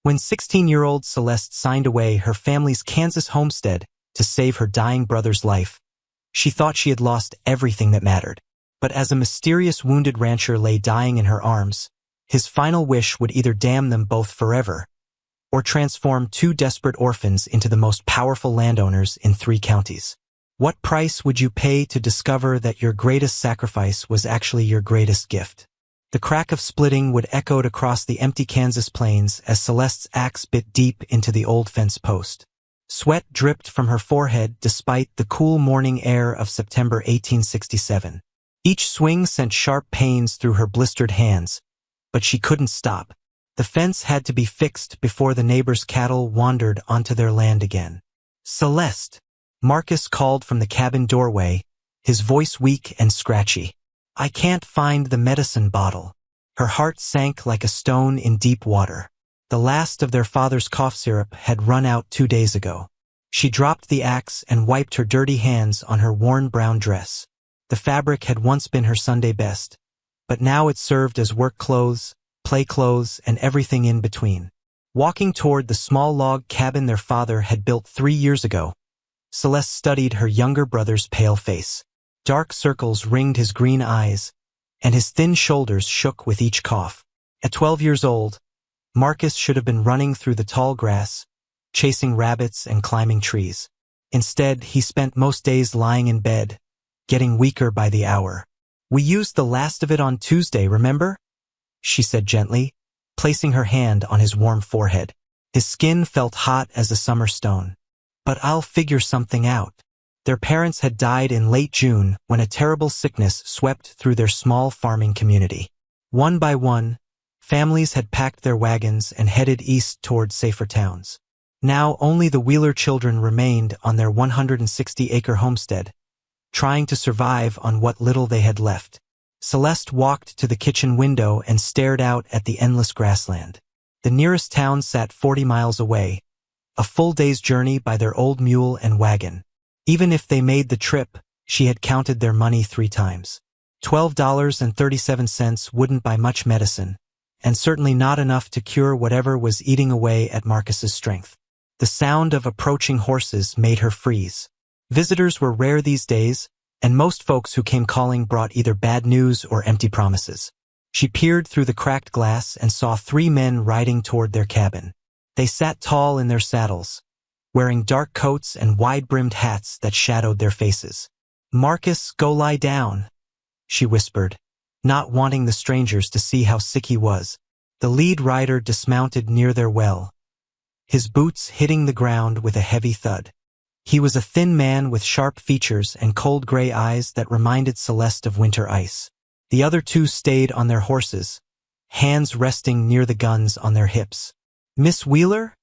When 16-year-old Celeste signed away her family's Kansas homestead to save her dying brother's life, she thought she had lost everything that mattered. But as a mysterious wounded rancher lay dying in her arms, his final wish would either damn them both forever or transform two desperate orphans into the most powerful landowners in 3 counties. What price would you pay to discover that your greatest sacrifice was actually your greatest gift? The crack of splitting would echo across the empty Kansas plains as Celeste's axe bit deep into the old fence post. Sweat dripped from her forehead despite the cool morning air of September 1867. Each swing sent sharp pains through her blistered hands, but she couldn't stop. The fence had to be fixed before the neighbors' cattle wandered onto their land again. "Celeste!" Marcus called from the cabin doorway, his voice weak and scratchy. "I can't find the medicine bottle." Her heart sank like a stone in deep water. The last of their father's cough syrup had run out 2 days ago. She dropped the axe and wiped her dirty hands on her worn brown dress. The fabric had once been her Sunday best, but now it served as work clothes, play clothes, and everything in between. Walking toward the small log cabin their father had built 3 years ago, Celeste studied her younger brother's pale face. Dark circles ringed his green eyes, and his thin shoulders shook with each cough. At 12 years old, Marcus should have been running through the tall grass, chasing rabbits and climbing trees. Instead, he spent most days lying in bed, getting weaker by the hour. "We used the last of it on Tuesday, remember?" she said gently, placing her hand on his warm forehead. His skin felt hot as a summer stone. "But I'll figure something out." Their parents had died in late June when a terrible sickness swept through their small farming community. One by one, families had packed their wagons and headed east toward safer towns. Now only the Wheeler children remained on their 160-acre homestead, trying to survive on what little they had left. Celeste walked to the kitchen window and stared out at the endless grassland. The nearest town sat 40 miles away, a full day's journey by their old mule and wagon. Even if they made the trip, she had counted their money 3 times. $12.37 wouldn't buy much medicine, and certainly not enough to cure whatever was eating away at Marcus's strength. The sound of approaching horses made her freeze. Visitors were rare these days, and most folks who came calling brought either bad news or empty promises. She peered through the cracked glass and saw 3 men riding toward their cabin. They sat tall in their saddles, wearing dark coats and wide-brimmed hats that shadowed their faces. "Marcus, go lie down," she whispered, not wanting the strangers to see how sick he was. The lead rider dismounted near their well, his boots hitting the ground with a heavy thud. He was a thin man with sharp features and cold gray eyes that reminded Celeste of winter ice. The other 2 stayed on their horses, hands resting near the guns on their hips. "Miss Wheeler?"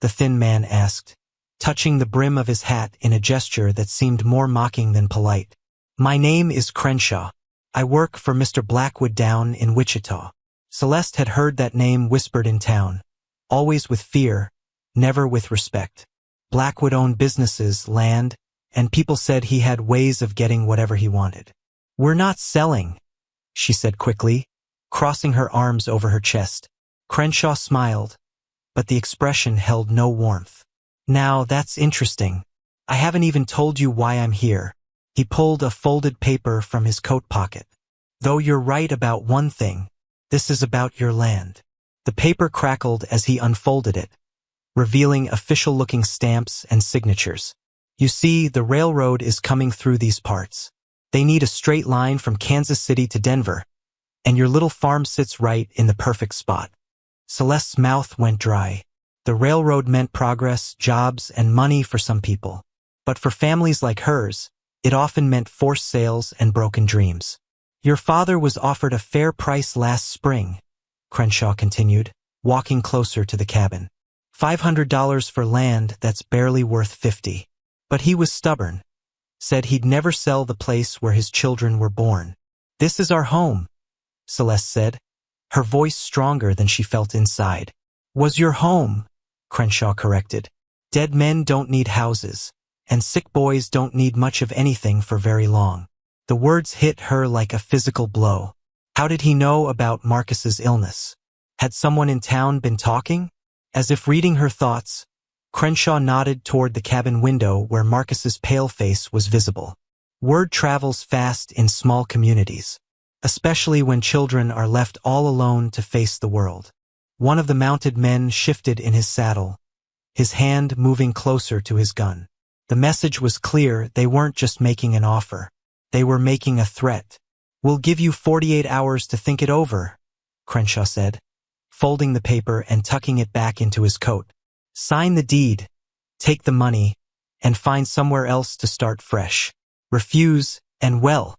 the thin man asked, touching the brim of his hat in a gesture that seemed more mocking than polite. "My name is Crenshaw. I work for Mr. Blackwood down in Wichita." Celeste had heard that name whispered in town, always with fear, never with respect. Blackwood owned businesses, land, and people said he had ways of getting whatever he wanted. "We're not selling," she said quickly, crossing her arms over her chest. Crenshaw smiled, but the expression held no warmth. "Now that's interesting. I haven't even told you why I'm here." He pulled a folded paper from his coat pocket. "Though you're right about one thing, this is about your land." The paper crackled as he unfolded it, revealing official-looking stamps and signatures. "You see, the railroad is coming through these parts. They need a straight line from Kansas City to Denver, and your little farm sits right in the perfect spot." Celeste's mouth went dry. The railroad meant progress, jobs, and money for some people. But for families like hers, it often meant forced sales and broken dreams. "Your father was offered a fair price last spring," Crenshaw continued, walking closer to the cabin. $500 for land that's barely worth $50. But he was stubborn, said he'd never sell the place where his children were born. "This is our home," Celeste said, her voice stronger than she felt inside. "Was your home," Crenshaw corrected. "Dead men don't need houses, and sick boys don't need much of anything for very long." The words hit her like a physical blow. How did he know about Marcus's illness? Had someone in town been talking? As if reading her thoughts, Crenshaw nodded toward the cabin window where Marcus's pale face was visible. Word travels fast in small communities, especially when children are left all alone to face the world. One of the mounted men shifted in his saddle, his hand moving closer to his gun. The message was clear. They weren't just making an offer. They were making a threat. "We'll give you 48 hours to think it over," Crenshaw said, folding the paper and tucking it back into his coat. "Sign the deed, take the money, and find somewhere else to start fresh. Refuse, and well."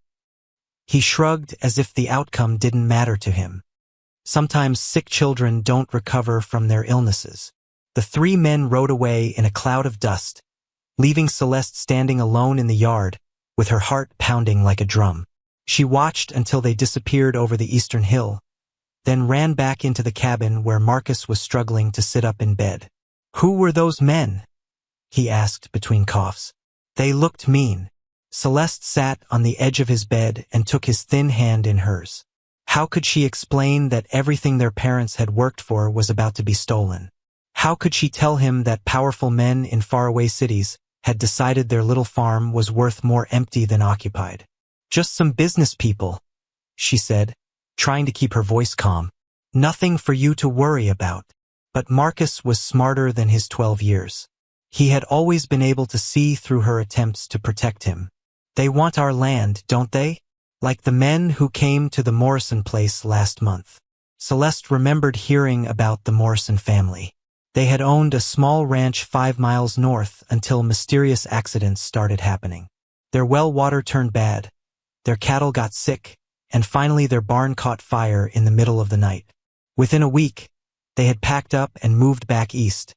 He shrugged as if the outcome didn't matter to him. Sometimes sick children don't recover from their illnesses. The three men rode away in a cloud of dust, leaving Celeste standing alone in the yard, with her heart pounding like a drum. She watched until they disappeared over the eastern hill, then ran back into the cabin where Marcus was struggling to sit up in bed. "Who were those men?" he asked between coughs. "They looked mean." Celeste sat on the edge of his bed and took his thin hand in hers. How could she explain that everything their parents had worked for was about to be stolen? How could she tell him that powerful men in faraway cities had decided their little farm was worth more empty than occupied? "Just some business people," she said, trying to keep her voice calm. "Nothing for you to worry about." But Marcus was smarter than his 12 years. He had always been able to see through her attempts to protect him. "They want our land, don't they? Like the men who came to the Morrison place last month." Celeste remembered hearing about the Morrison family. They had owned a small ranch 5 miles north until mysterious accidents started happening. Their well water turned bad, their cattle got sick, and finally their barn caught fire in the middle of the night. Within a week, they had packed up and moved back east,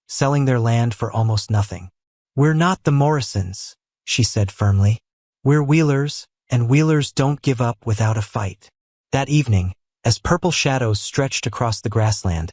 selling their land for almost nothing. "We're not the Morrisons," she said firmly. "We're Wheelers, and Wheelers don't give up without a fight." That evening, as purple shadows stretched across the grassland,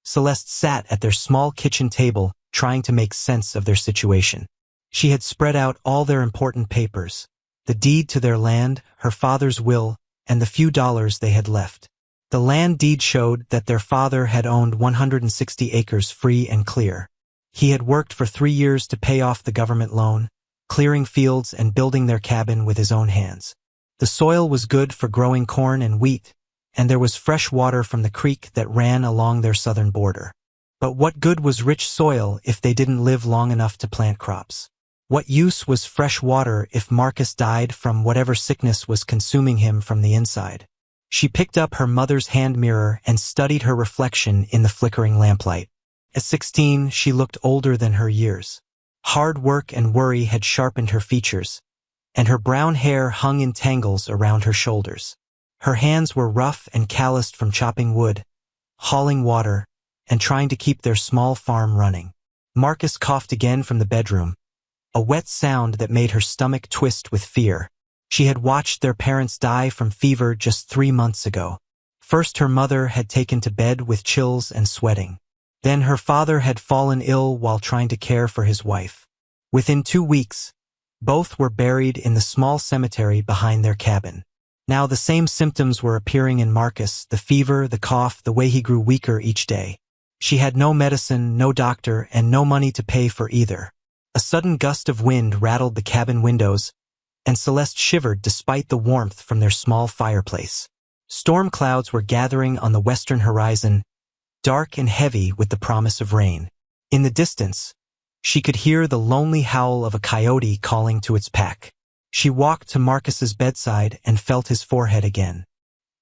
Celeste sat at their small kitchen table trying to make sense of their situation. She had spread out all their important papers, the deed to their land, her father's will, and the few dollars they had left. The land deed showed that their father had owned 160 acres free and clear. He had worked for 3 years to pay off the government loan, clearing fields and building their cabin with his own hands. The soil was good for growing corn and wheat, and there was fresh water from the creek that ran along their southern border. But what good was rich soil if they didn't live long enough to plant crops? What use was fresh water if Marcus died from whatever sickness was consuming him from the inside? She picked up her mother's hand mirror and studied her reflection in the flickering lamplight. At 16, she looked older than her years. Hard work and worry had sharpened her features, and her brown hair hung in tangles around her shoulders. Her hands were rough and calloused from chopping wood, hauling water, and trying to keep their small farm running. Marcus coughed again from the bedroom, a wet sound that made her stomach twist with fear. She had watched their parents die from fever just 3 months ago. First her mother had taken to bed with chills and sweating. Then her father had fallen ill while trying to care for his wife. Within 2 weeks, both were buried in the small cemetery behind their cabin. Now the same symptoms were appearing in Marcus, the fever, the cough, the way he grew weaker each day. She had no medicine, no doctor, and no money to pay for either. A sudden gust of wind rattled the cabin windows, and Celeste shivered despite the warmth from their small fireplace. Storm clouds were gathering on the western horizon, dark and heavy with the promise of rain. In the distance, she could hear the lonely howl of a coyote calling to its pack. She walked to Marcus's bedside and felt his forehead again.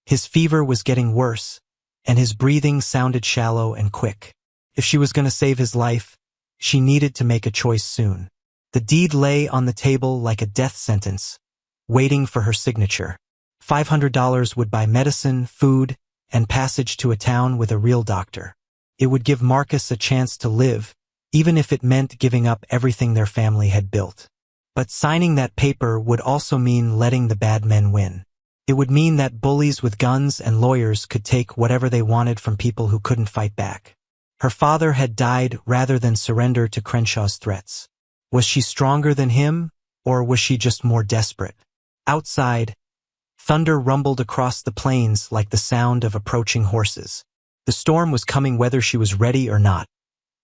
His fever was getting worse, and his breathing sounded shallow and quick. If she was going to save his life, she needed to make a choice soon. The deed lay on the table like a death sentence, waiting for her signature. $500 would buy medicine, food, and passage to a town with a real doctor. It would give Marcus a chance to live, even if it meant giving up everything their family had built. But signing that paper would also mean letting the bad men win. It would mean that bullies with guns and lawyers could take whatever they wanted from people who couldn't fight back. Her father had died rather than surrender to Crenshaw's threats. Was she stronger than him, or was she just more desperate? Outside, thunder rumbled across the plains like the sound of approaching horses. The storm was coming whether she was ready or not,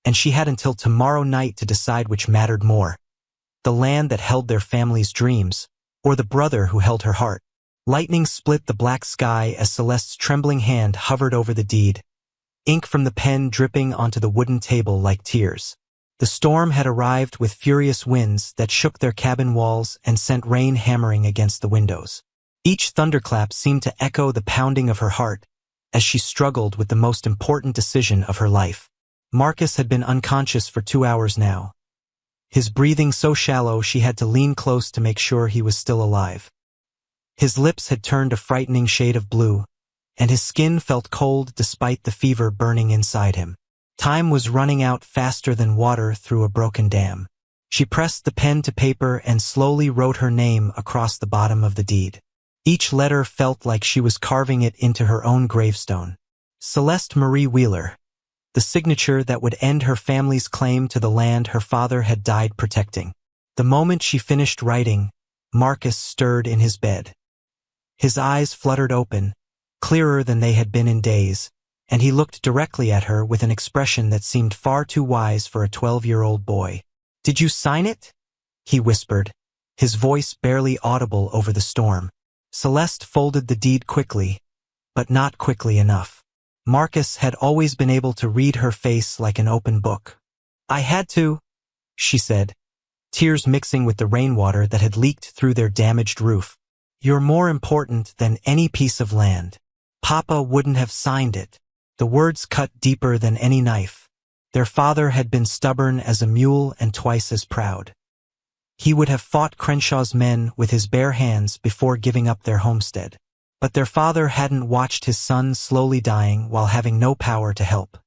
and she had until tomorrow night to decide which mattered more, the land that held their family's dreams, or the brother who held her heart. Lightning split the black sky as Celeste's trembling hand hovered over the deed, ink from the pen dripping onto the wooden table like tears. The storm had arrived with furious winds that shook their cabin walls and sent rain hammering against the windows. Each thunderclap seemed to echo the pounding of her heart as she struggled with the most important decision of her life. Marcus had been unconscious for 2 hours now, his breathing so shallow she had to lean close to make sure he was still alive. His lips had turned a frightening shade of blue, and his skin felt cold despite the fever burning inside him. Time was running out faster than water through a broken dam. She pressed the pen to paper and slowly wrote her name across the bottom of the deed. Each letter felt like she was carving it into her own gravestone. Celeste Marie Wheeler, the signature that would end her family's claim to the land her father had died protecting. The moment she finished writing, Marcus stirred in his bed. His eyes fluttered open, clearer than they had been in days, and he looked directly at her with an expression that seemed far too wise for a 12-year-old boy. "Did you sign it?" he whispered, his voice barely audible over the storm. Celeste folded the deed quickly, but not quickly enough. Marcus had always been able to read her face like an open book. "I had to," she said, tears mixing with the rainwater that had leaked through their damaged roof. "You're more important than any piece of land. Papa wouldn't have signed it." The words cut deeper than any knife. Their father had been stubborn as a mule and twice as proud. He would have fought Crenshaw's men with his bare hands before giving up their homestead. But their father hadn't watched his son slowly dying while having no power to help.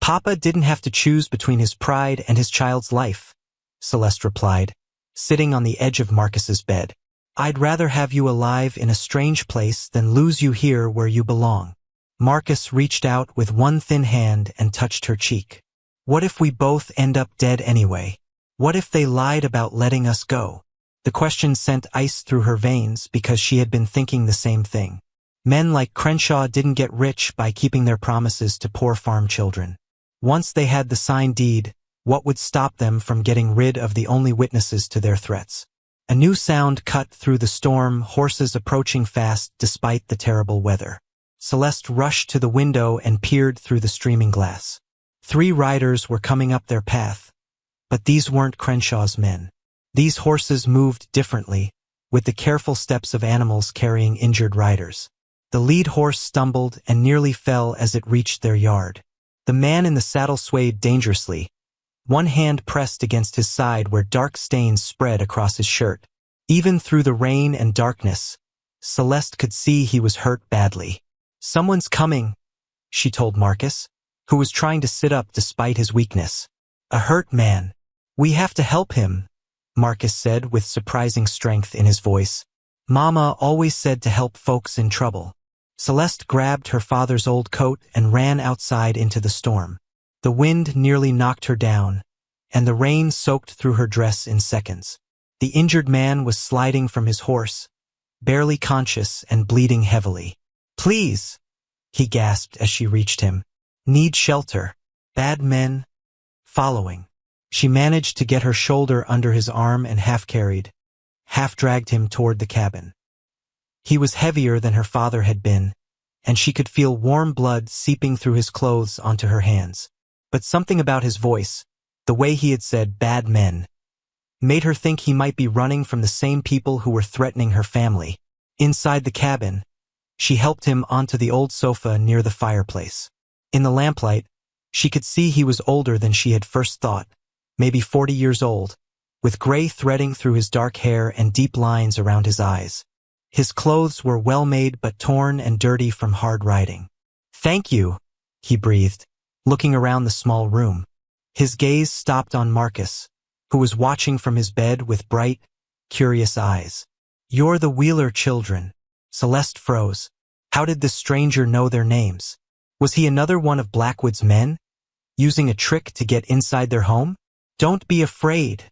"Papa didn't have to choose between his pride and his child's life," Celeste replied, sitting on the edge of Marcus's bed. "I'd rather have you alive in a strange place than lose you here where you belong." Marcus reached out with one thin hand and touched her cheek. "What if we both end up dead anyway? What if they lied about letting us go?" The question sent ice through her veins because she had been thinking the same thing. Men like Crenshaw didn't get rich by keeping their promises to poor farm children. Once they had the signed deed, what would stop them from getting rid of the only witnesses to their threats? A new sound cut through the storm, horses approaching fast despite the terrible weather. Celeste rushed to the window and peered through the streaming glass. 3 riders were coming up their path, but these weren't Crenshaw's men. These horses moved differently, with the careful steps of animals carrying injured riders. The lead horse stumbled and nearly fell as it reached their yard. The man in the saddle swayed dangerously, one hand pressed against his side where dark stains spread across his shirt. Even through the rain and darkness, Celeste could see he was hurt badly. "Someone's coming," she told Marcus, who was trying to sit up despite his weakness. "A hurt man. We have to help him," Marcus said with surprising strength in his voice. "Mama always said to help folks in trouble." Celeste grabbed her father's old coat and ran outside into the storm. The wind nearly knocked her down, and the rain soaked through her dress in seconds. The injured man was sliding from his horse, barely conscious and bleeding heavily. "Please," he gasped as she reached him. "Need shelter. Bad men following." She managed to get her shoulder under his arm and half-carried, half-dragged him toward the cabin. He was heavier than her father had been, and she could feel warm blood seeping through his clothes onto her hands. But something about his voice, the way he had said "bad men," made her think he might be running from the same people who were threatening her family. Inside the cabin, she helped him onto the old sofa near the fireplace. In the lamplight, she could see he was older than she had first thought, maybe 40 years old, with gray threading through his dark hair and deep lines around his eyes. His clothes were well-made but torn and dirty from hard riding. "Thank you," he breathed, looking around the small room. His gaze stopped on Marcus, who was watching from his bed with bright, curious eyes. "You're the Wheeler children." Celeste froze. How did this stranger know their names? Was he another one of Blackwood's men, using a trick to get inside their home? "Don't be afraid,"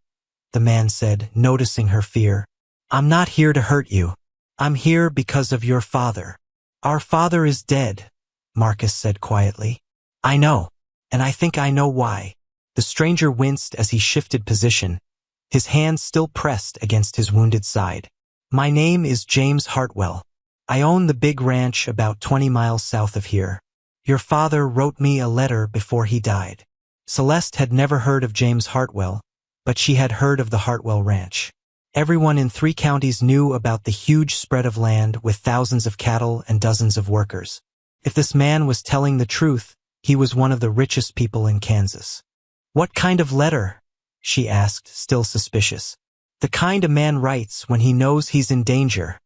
the man said, noticing her fear. "I'm not here to hurt you. I'm here because of your father." "Our father is dead," Marcus said quietly. I know, and I think I know why. The stranger winced as he shifted position, his hand still pressed against his wounded side. My name is James Hartwell. I own the big ranch about 20 miles south of here. Your father wrote me a letter before he died. Celeste had never heard of James Hartwell, but she had heard of the Hartwell Ranch. Everyone in 3 counties knew about the huge spread of land with thousands of cattle and dozens of workers. If this man was telling the truth, he was one of the richest people in Kansas. What kind of letter? She asked, still suspicious. The kind a man writes when he knows he's in danger,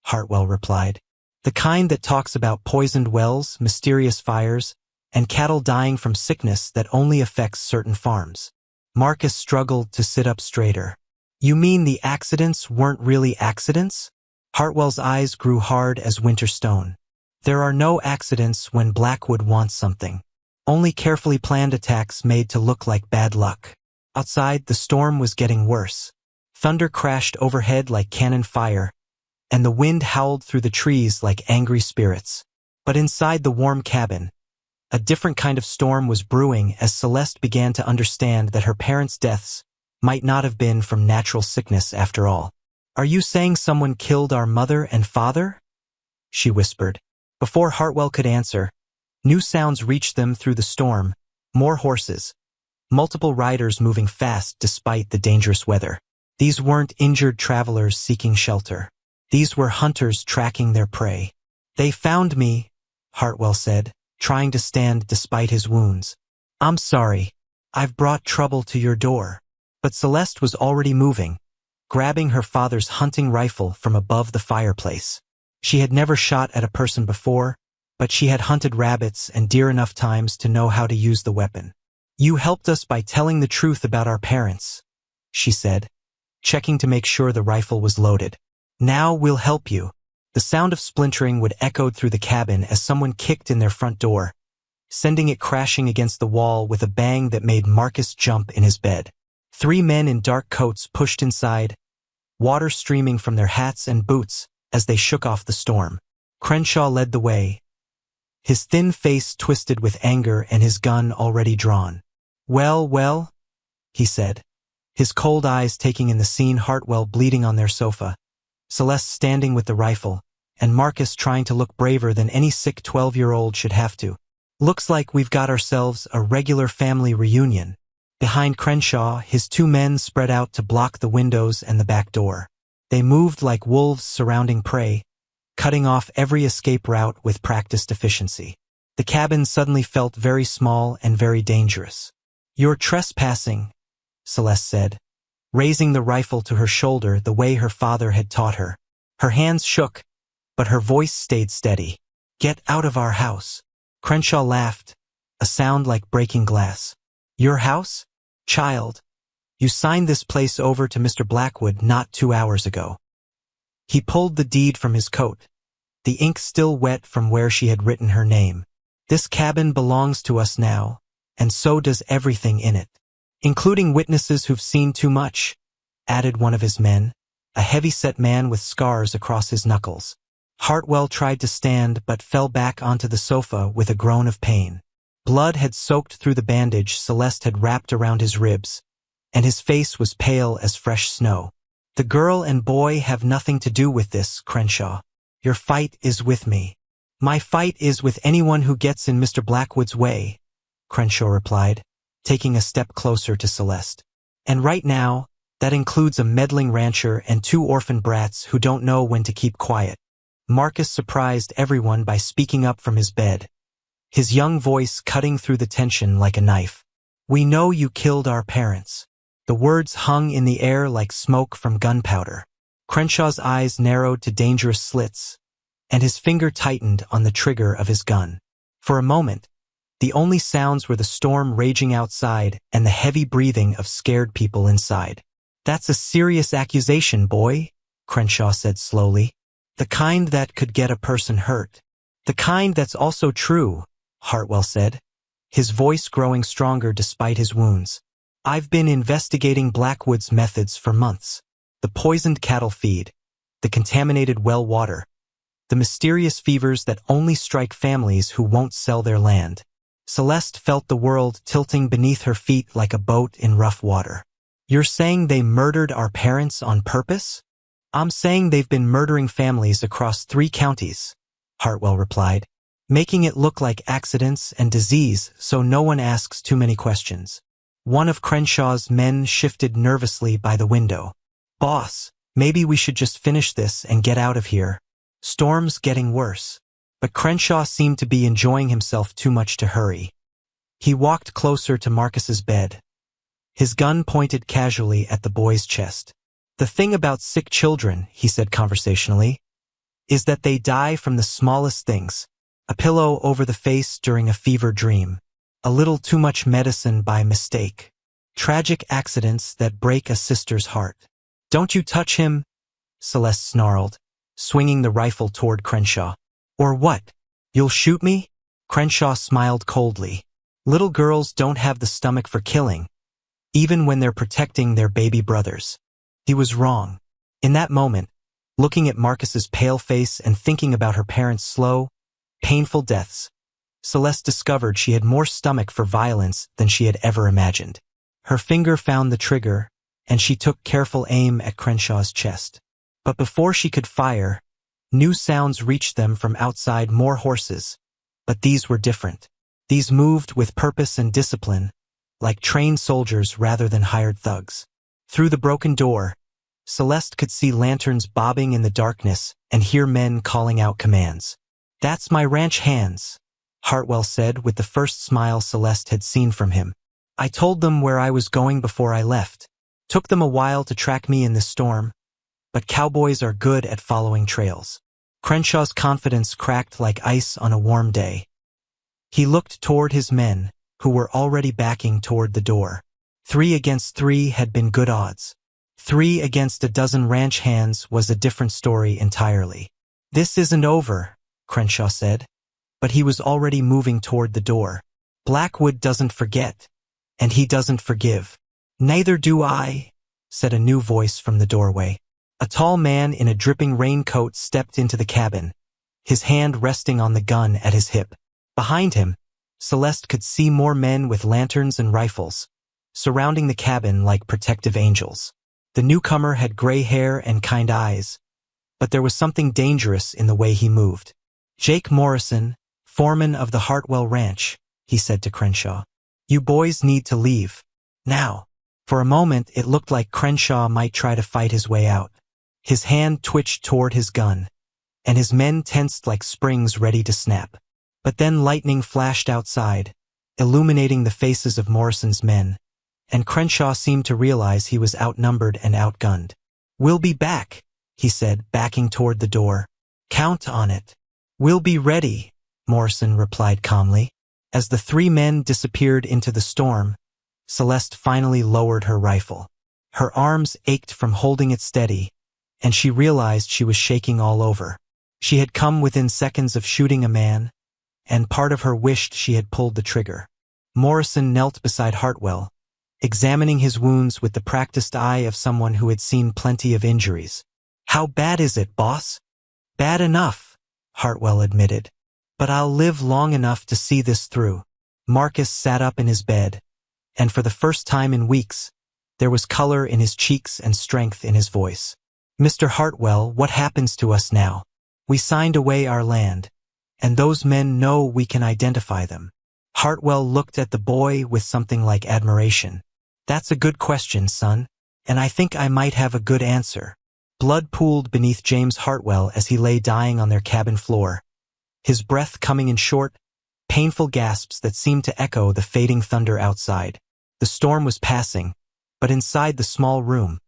Hartwell replied. The kind that talks about poisoned wells, mysterious fires, and cattle dying from sickness that only affects certain farms. Marcus struggled to sit up straighter. You mean the accidents weren't really accidents? Hartwell's eyes grew hard as winter stone. There are no accidents when Blackwood wants something. Only carefully planned attacks made to look like bad luck. Outside, the storm was getting worse. Thunder crashed overhead like cannon fire, and the wind howled through the trees like angry spirits. But inside the warm cabin, a different kind of storm was brewing as Celeste began to understand that her parents' deaths might not have been from natural sickness after all. Are you saying someone killed our mother and father? She whispered. Before Hartwell could answer, new sounds reached them through the storm, more horses, multiple riders moving fast despite the dangerous weather. These weren't injured travelers seeking shelter. These were hunters tracking their prey. They found me, Hartwell said, trying to stand despite his wounds. I'm sorry. I've brought trouble to your door. But Celeste was already moving, grabbing her father's hunting rifle from above the fireplace. She had never shot at a person before, but she had hunted rabbits and deer enough times to know how to use the weapon. You helped us by telling the truth about our parents, she said, checking to make sure the rifle was loaded. Now we'll help you. The sound of splintering would echo through the cabin as someone kicked in their front door, sending it crashing against the wall with a bang that made Marcus jump in his bed. 3 men in dark coats pushed inside, water streaming from their hats and boots as they shook off the storm. Crenshaw led the way, his thin face twisted with anger and his gun already drawn. Well, he said, his cold eyes taking in the scene, Hartwell bleeding on their sofa, Celeste standing with the rifle, and Marcus trying to look braver than any sick 12-year-old should have to. Looks like we've got ourselves a regular family reunion. Behind Crenshaw, his 2 men spread out to block the windows and the back door. They moved like wolves surrounding prey, cutting off every escape route with practiced efficiency. The cabin suddenly felt very small and very dangerous. You're trespassing, Celeste said, raising the rifle to her shoulder the way her father had taught her. Her hands shook, but her voice stayed steady. Get out of our house. Crenshaw laughed, a sound like breaking glass. Your house? Child, you signed this place over to Mr. Blackwood not 2 hours ago. He pulled the deed from his coat, the ink still wet from where she had written her name. This cabin belongs to us now, and so does everything in it. Including witnesses who've seen too much, added one of his men, a heavy-set man with scars across his knuckles. Hartwell tried to stand but fell back onto the sofa with a groan of pain. Blood had soaked through the bandage Celeste had wrapped around his ribs, and his face was pale as fresh snow. The girl and boy have nothing to do with this, Crenshaw. Your fight is with me. My fight is with anyone who gets in Mr. Blackwood's way, Crenshaw replied, taking a step closer to Celeste. And right now, that includes a meddling rancher and 2 orphan brats who don't know when to keep quiet. Marcus surprised everyone by speaking up from his bed, his young voice cutting through the tension like a knife. We know you killed our parents. The words hung in the air like smoke from gunpowder. Crenshaw's eyes narrowed to dangerous slits, and his finger tightened on the trigger of his gun. For a moment, the only sounds were the storm raging outside and the heavy breathing of scared people inside. That's a serious accusation, boy, Crenshaw said slowly. The kind that could get a person hurt. The kind that's also true, Hartwell said, his voice growing stronger despite his wounds. I've been investigating Blackwood's methods for months. The poisoned cattle feed, the contaminated well water, the mysterious fevers that only strike families who won't sell their land. Celeste felt the world tilting beneath her feet like a boat in rough water. You're saying they murdered our parents on purpose? I'm saying they've been murdering families across 3 counties, Hartwell replied, making it look like accidents and disease so no one asks too many questions. One of Crenshaw's men shifted nervously by the window. Boss, maybe we should just finish this and get out of here. Storm's getting worse. But Crenshaw seemed to be enjoying himself too much to hurry. He walked closer to Marcus's bed. His gun pointed casually at the boy's chest. The thing about sick children, he said conversationally, is that they die from the smallest things. A pillow over the face during a fever dream. A little too much medicine by mistake. Tragic accidents that break a sister's heart. Don't you touch him, Celeste snarled, swinging the rifle toward Crenshaw. Or what? You'll shoot me? Crenshaw smiled coldly. Little girls don't have the stomach for killing, even when they're protecting their baby brothers. He was wrong. In that moment, looking at Marcus's pale face and thinking about her parents' slow, painful deaths, Celeste discovered she had more stomach for violence than she had ever imagined. Her finger found the trigger, and she took careful aim at Crenshaw's chest. But before she could fire, new sounds reached them from outside. More horses. But these were different. These moved with purpose and discipline, like trained soldiers rather than hired thugs. Through the broken door, Celeste could see lanterns bobbing in the darkness and hear men calling out commands. That's my ranch hands, Hartwell said with the first smile Celeste had seen from him. I told them where I was going before I left. Took them a while to track me in this storm, but cowboys are good at following trails. Crenshaw's confidence cracked like ice on a warm day. He looked toward his men, who were already backing toward the door. 3 against 3 had been good odds. 3 against a dozen ranch hands was a different story entirely. This isn't over, Crenshaw said, but he was already moving toward the door. Blackwood doesn't forget, and he doesn't forgive. Neither do I, said a new voice from the doorway. A tall man in a dripping raincoat stepped into the cabin, his hand resting on the gun at his hip. Behind him, Celeste could see more men with lanterns and rifles, surrounding the cabin like protective angels. The newcomer had gray hair and kind eyes, but there was something dangerous in the way he moved. Jake Morrison, foreman of the Hartwell Ranch, he said to Crenshaw. You boys need to leave. Now. For a moment it looked like Crenshaw might try to fight his way out. His hand twitched toward his gun, and his men tensed like springs ready to snap. But then lightning flashed outside, illuminating the faces of Morrison's men, and Crenshaw seemed to realize he was outnumbered and outgunned. We'll be back, he said, backing toward the door. Count on it. We'll be ready, Morrison replied calmly. As the 3 men disappeared into the storm, Celeste finally lowered her rifle. Her arms ached from holding it steady, and she realized she was shaking all over. She had come within seconds of shooting a man, and part of her wished she had pulled the trigger. Morrison knelt beside Hartwell, examining his wounds with the practiced eye of someone who had seen plenty of injuries. How bad is it, boss? Bad enough, Hartwell admitted. But I'll live long enough to see this through. Marcus sat up in his bed, and for the first time in weeks, there was color in his cheeks and strength in his voice. Mr. Hartwell, what happens to us now? We signed away our land, and those men know we can identify them. Hartwell looked at the boy with something like admiration. That's a good question, son, and I think I might have a good answer. Blood pooled beneath James Hartwell as he lay dying on their cabin floor, his breath coming in short, painful gasps that seemed to echo the fading thunder outside. The storm was passing, but inside the small room,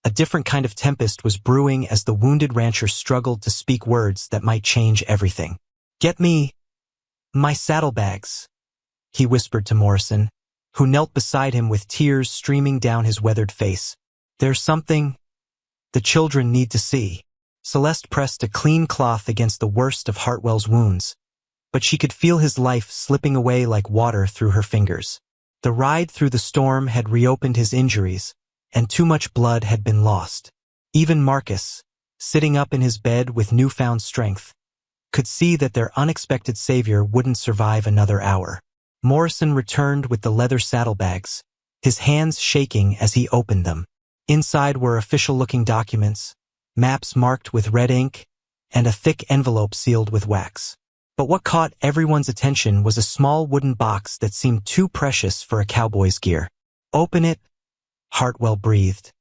a different kind of tempest was brewing as the wounded rancher struggled to speak words that might change everything. Get me my saddlebags, he whispered to Morrison, who knelt beside him with tears streaming down his weathered face. There's something the children need to see. Celeste pressed a clean cloth against the worst of Hartwell's wounds, but she could feel his life slipping away like water through her fingers. The ride through the storm had reopened his injuries, and too much blood had been lost. Even Marcus, sitting up in his bed with newfound strength, could see that their unexpected savior wouldn't survive another hour. Morrison returned with the leather saddlebags, his hands shaking as he opened them. Inside were official-looking documents, maps marked with red ink, and a thick envelope sealed with wax. But what caught everyone's attention was a small wooden box that seemed too precious for a cowboy's gear. "Open it," Hartwell breathed,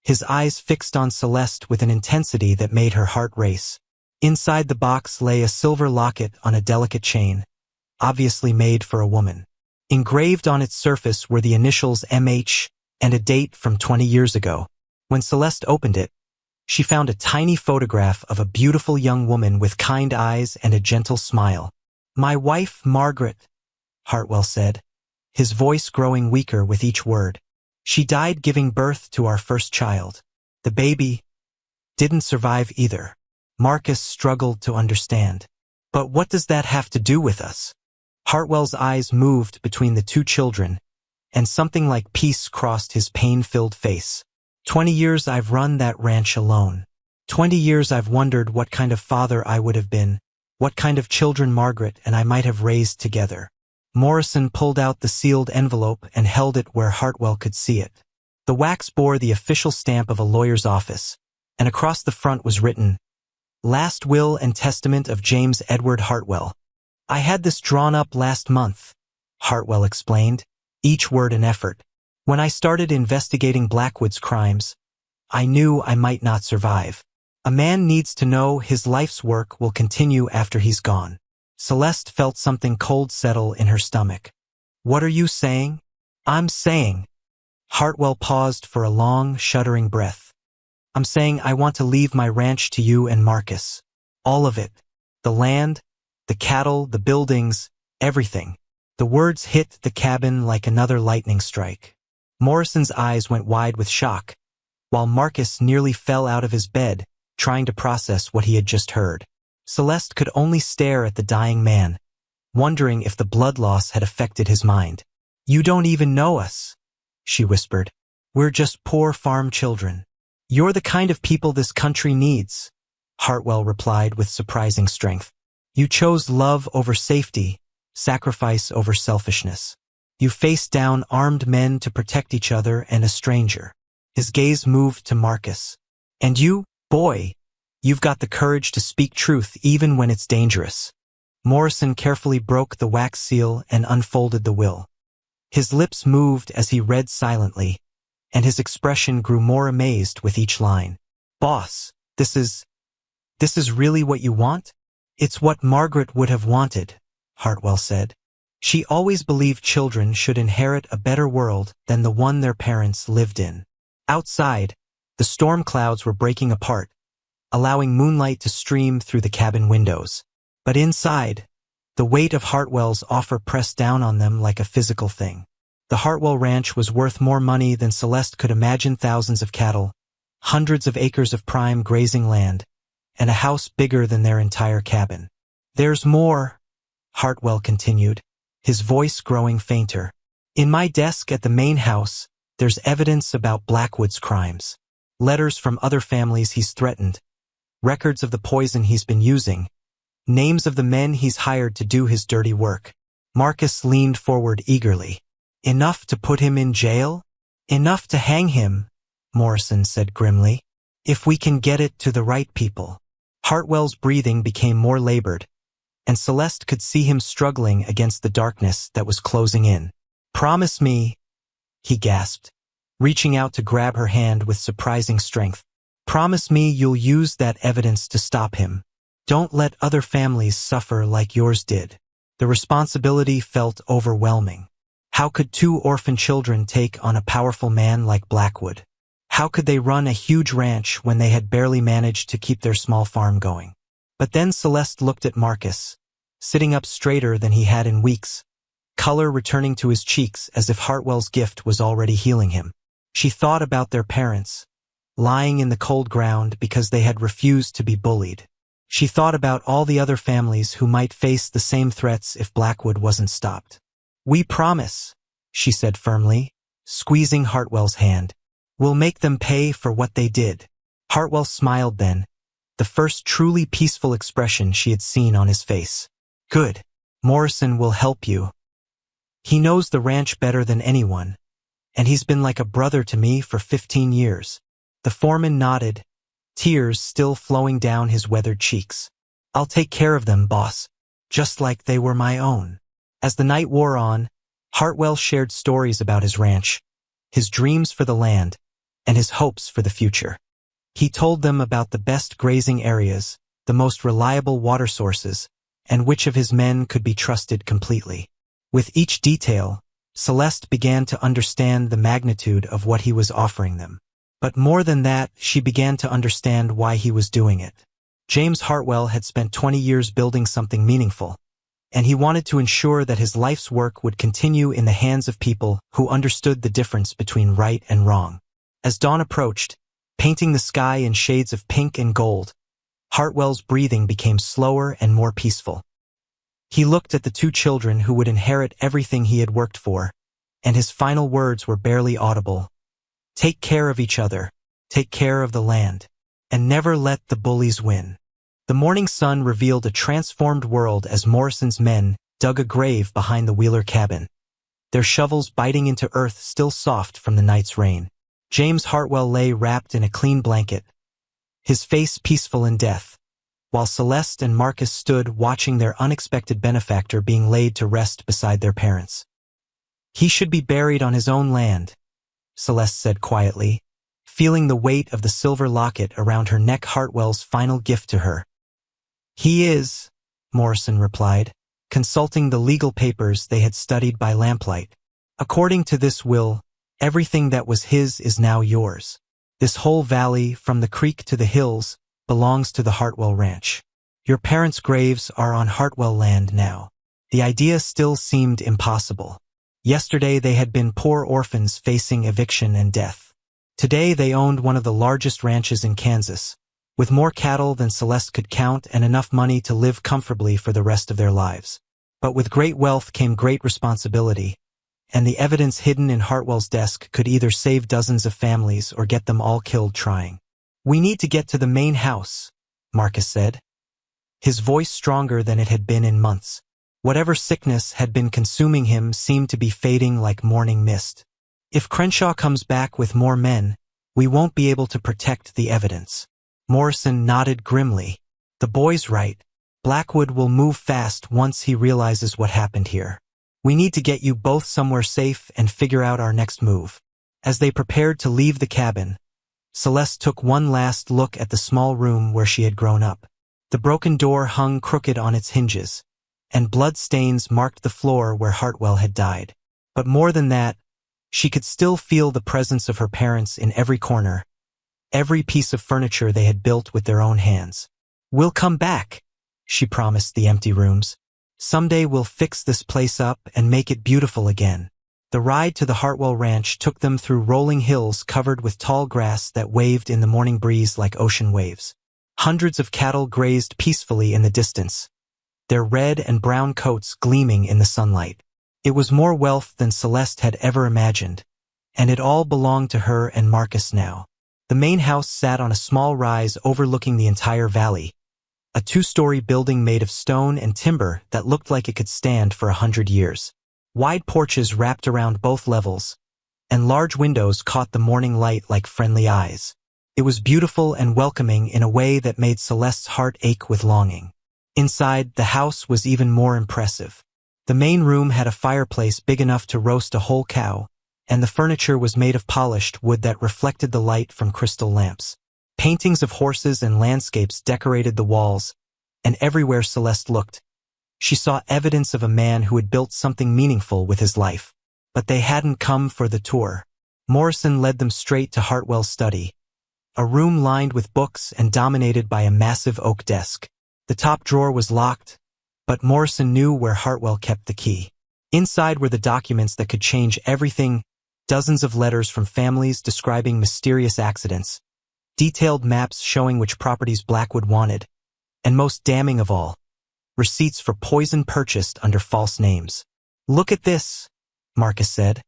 his eyes fixed on Celeste with an intensity that made her heart race. Inside the box lay a silver locket on a delicate chain, obviously made for a woman. Engraved on its surface were the initials MH and a date from 20 years ago. When Celeste opened it, she found a tiny photograph of a beautiful young woman with kind eyes and a gentle smile. "My wife, Margaret," Hartwell said, his voice growing weaker with each word. "She died giving birth to our first child. The baby didn't survive either." Marcus struggled to understand. "But what does that have to do with us?" Hartwell's eyes moved between the two children, and something like peace crossed his pain-filled face. 20 years I've run that ranch alone. 20 years I've wondered what kind of father I would have been, what kind of children Margaret and I might have raised together." Morrison pulled out the sealed envelope and held it where Hartwell could see it. The wax bore the official stamp of a lawyer's office, and across the front was written, "Last Will and Testament of James Edward Hartwell." "I had this drawn up last month," Hartwell explained, each word an effort. "When I started investigating Blackwood's crimes, I knew I might not survive. A man needs to know his life's work will continue after he's gone." Celeste felt something cold settle in her stomach. "What are you saying?" "I'm saying—" Hartwell paused for a long, shuddering breath. "I'm saying I want to leave my ranch to you and Marcus. All of it. The land, the cattle, the buildings, everything." The words hit the cabin like another lightning strike. Morrison's eyes went wide with shock, while Marcus nearly fell out of his bed, trying to process what he had just heard. Celeste could only stare at the dying man, wondering if the blood loss had affected his mind. "You don't even know us," she whispered. "We're just poor farm children." "You're the kind of people this country needs," Hartwell replied with surprising strength. "You chose love over safety, sacrifice over selfishness. You faced down armed men to protect each other and a stranger." His gaze moved to Marcus. "And you, boy, you've got the courage to speak truth even when it's dangerous." Morrison carefully broke the wax seal and unfolded the will. His lips moved as he read silently, and his expression grew more amazed with each line. "Boss, this is really what you want?" "It's what Margaret would have wanted," Hartwell said. "She always believed children should inherit a better world than the one their parents lived in." Outside, the storm clouds were breaking apart, allowing moonlight to stream through the cabin windows. But inside, the weight of Hartwell's offer pressed down on them like a physical thing. The Hartwell Ranch was worth more money than Celeste could imagine: thousands of cattle, hundreds of acres of prime grazing land, and a house bigger than their entire cabin. "There's more," Hartwell continued, his voice growing fainter. "In my desk at the main house, there's evidence about Blackwood's crimes. Letters from other families he's threatened, records of the poison he's been using, names of the men he's hired to do his dirty work." Marcus leaned forward eagerly. "Enough to put him in jail?" "Enough to hang him," Morrison said grimly, "if we can get it to the right people." Hartwell's breathing became more labored, and Celeste could see him struggling against the darkness that was closing in. "Promise me," he gasped, reaching out to grab her hand with surprising strength. "Promise me you'll use that evidence to stop him. Don't let other families suffer like yours did." The responsibility felt overwhelming. How could two orphan children take on a powerful man like Blackwood? How could they run a huge ranch when they had barely managed to keep their small farm going? But then Celeste looked at Marcus, sitting up straighter than he had in weeks, color returning to his cheeks as if Hartwell's gift was already healing him. She thought about their parents, lying in the cold ground because they had refused to be bullied. She thought about all the other families who might face the same threats if Blackwood wasn't stopped. "We promise," she said firmly, squeezing Hartwell's hand. "We'll make them pay for what they did." Hartwell smiled then, the first truly peaceful expression she had seen on his face. "Good. Morrison will help you." He knows the ranch better than anyone, and he's been like a brother to me for 15 years. The foreman nodded, tears still flowing down his weathered cheeks. I'll take care of them, boss, just like they were my own. As the night wore on, Hartwell shared stories about his ranch, his dreams for the land, and his hopes for the future. He told them about the best grazing areas, the most reliable water sources, and which of his men could be trusted completely. With each detail, Celeste began to understand the magnitude of what he was offering them. But more than that, she began to understand why he was doing it. James Hartwell had spent 20 years building something meaningful, and he wanted to ensure that his life's work would continue in the hands of people who understood the difference between right and wrong. As dawn approached, painting the sky in shades of pink and gold, Hartwell's breathing became slower and more peaceful. He looked at the two children who would inherit everything he had worked for, and his final words were barely audible. Take care of each other, take care of the land, and never let the bullies win. The morning sun revealed a transformed world as Morrison's men dug a grave behind the Wheeler cabin, their shovels biting into earth still soft from the night's rain. James Hartwell lay wrapped in a clean blanket, his face peaceful in death, while Celeste and Marcus stood watching their unexpected benefactor being laid to rest beside their parents. He should be buried on his own land, Celeste said quietly, feeling the weight of the silver locket around her neck, Hartwell's final gift to her. He is, Morrison replied, consulting the legal papers they had studied by lamplight. According to this will, everything that was his is now yours. This whole valley, from the creek to the hills, belongs to the Hartwell Ranch. Your parents' graves are on Hartwell land now. The idea still seemed impossible. Yesterday they had been poor orphans facing eviction and death. Today they owned one of the largest ranches in Kansas, with more cattle than Celeste could count and enough money to live comfortably for the rest of their lives. But with great wealth came great responsibility, and the evidence hidden in Hartwell's desk could either save dozens of families or get them all killed trying. We need to get to the main house, Marcus said, his voice stronger than it had been in months. Whatever sickness had been consuming him seemed to be fading like morning mist. If Crenshaw comes back with more men, we won't be able to protect the evidence. Morrison nodded grimly. The boy's right. Blackwood will move fast once he realizes what happened here. We need to get you both somewhere safe and figure out our next move. As they prepared to leave the cabin, Celeste took one last look at the small room where she had grown up. The broken door hung crooked on its hinges, and blood stains marked the floor where Hartwell had died. But more than that, she could still feel the presence of her parents in every corner, every piece of furniture they had built with their own hands. We'll come back, she promised the empty rooms. Someday we'll fix this place up and make it beautiful again. The ride to the Hartwell Ranch took them through rolling hills covered with tall grass that waved in the morning breeze like ocean waves. Hundreds of cattle grazed peacefully in the distance, their red and brown coats gleaming in the sunlight. It was more wealth than Celeste had ever imagined, and it all belonged to her and Marcus now. The main house sat on a small rise overlooking the entire valley, a two-story building made of stone and timber that looked like it could stand for 100 years. Wide porches wrapped around both levels, and large windows caught the morning light like friendly eyes. It was beautiful and welcoming in a way that made Celeste's heart ache with longing. Inside, the house was even more impressive. The main room had a fireplace big enough to roast a whole cow, and the furniture was made of polished wood that reflected the light from crystal lamps. Paintings of horses and landscapes decorated the walls, and everywhere Celeste looked, she saw evidence of a man who had built something meaningful with his life. But they hadn't come for the tour. Morrison led them straight to Hartwell's study, a room lined with books and dominated by a massive oak desk. The top drawer was locked, but Morrison knew where Hartwell kept the key. Inside were the documents that could change everything, dozens of letters from families describing mysterious accidents, detailed maps showing which properties Blackwood wanted, and most damning of all, receipts for poison purchased under false names. Look at this, Marcus said,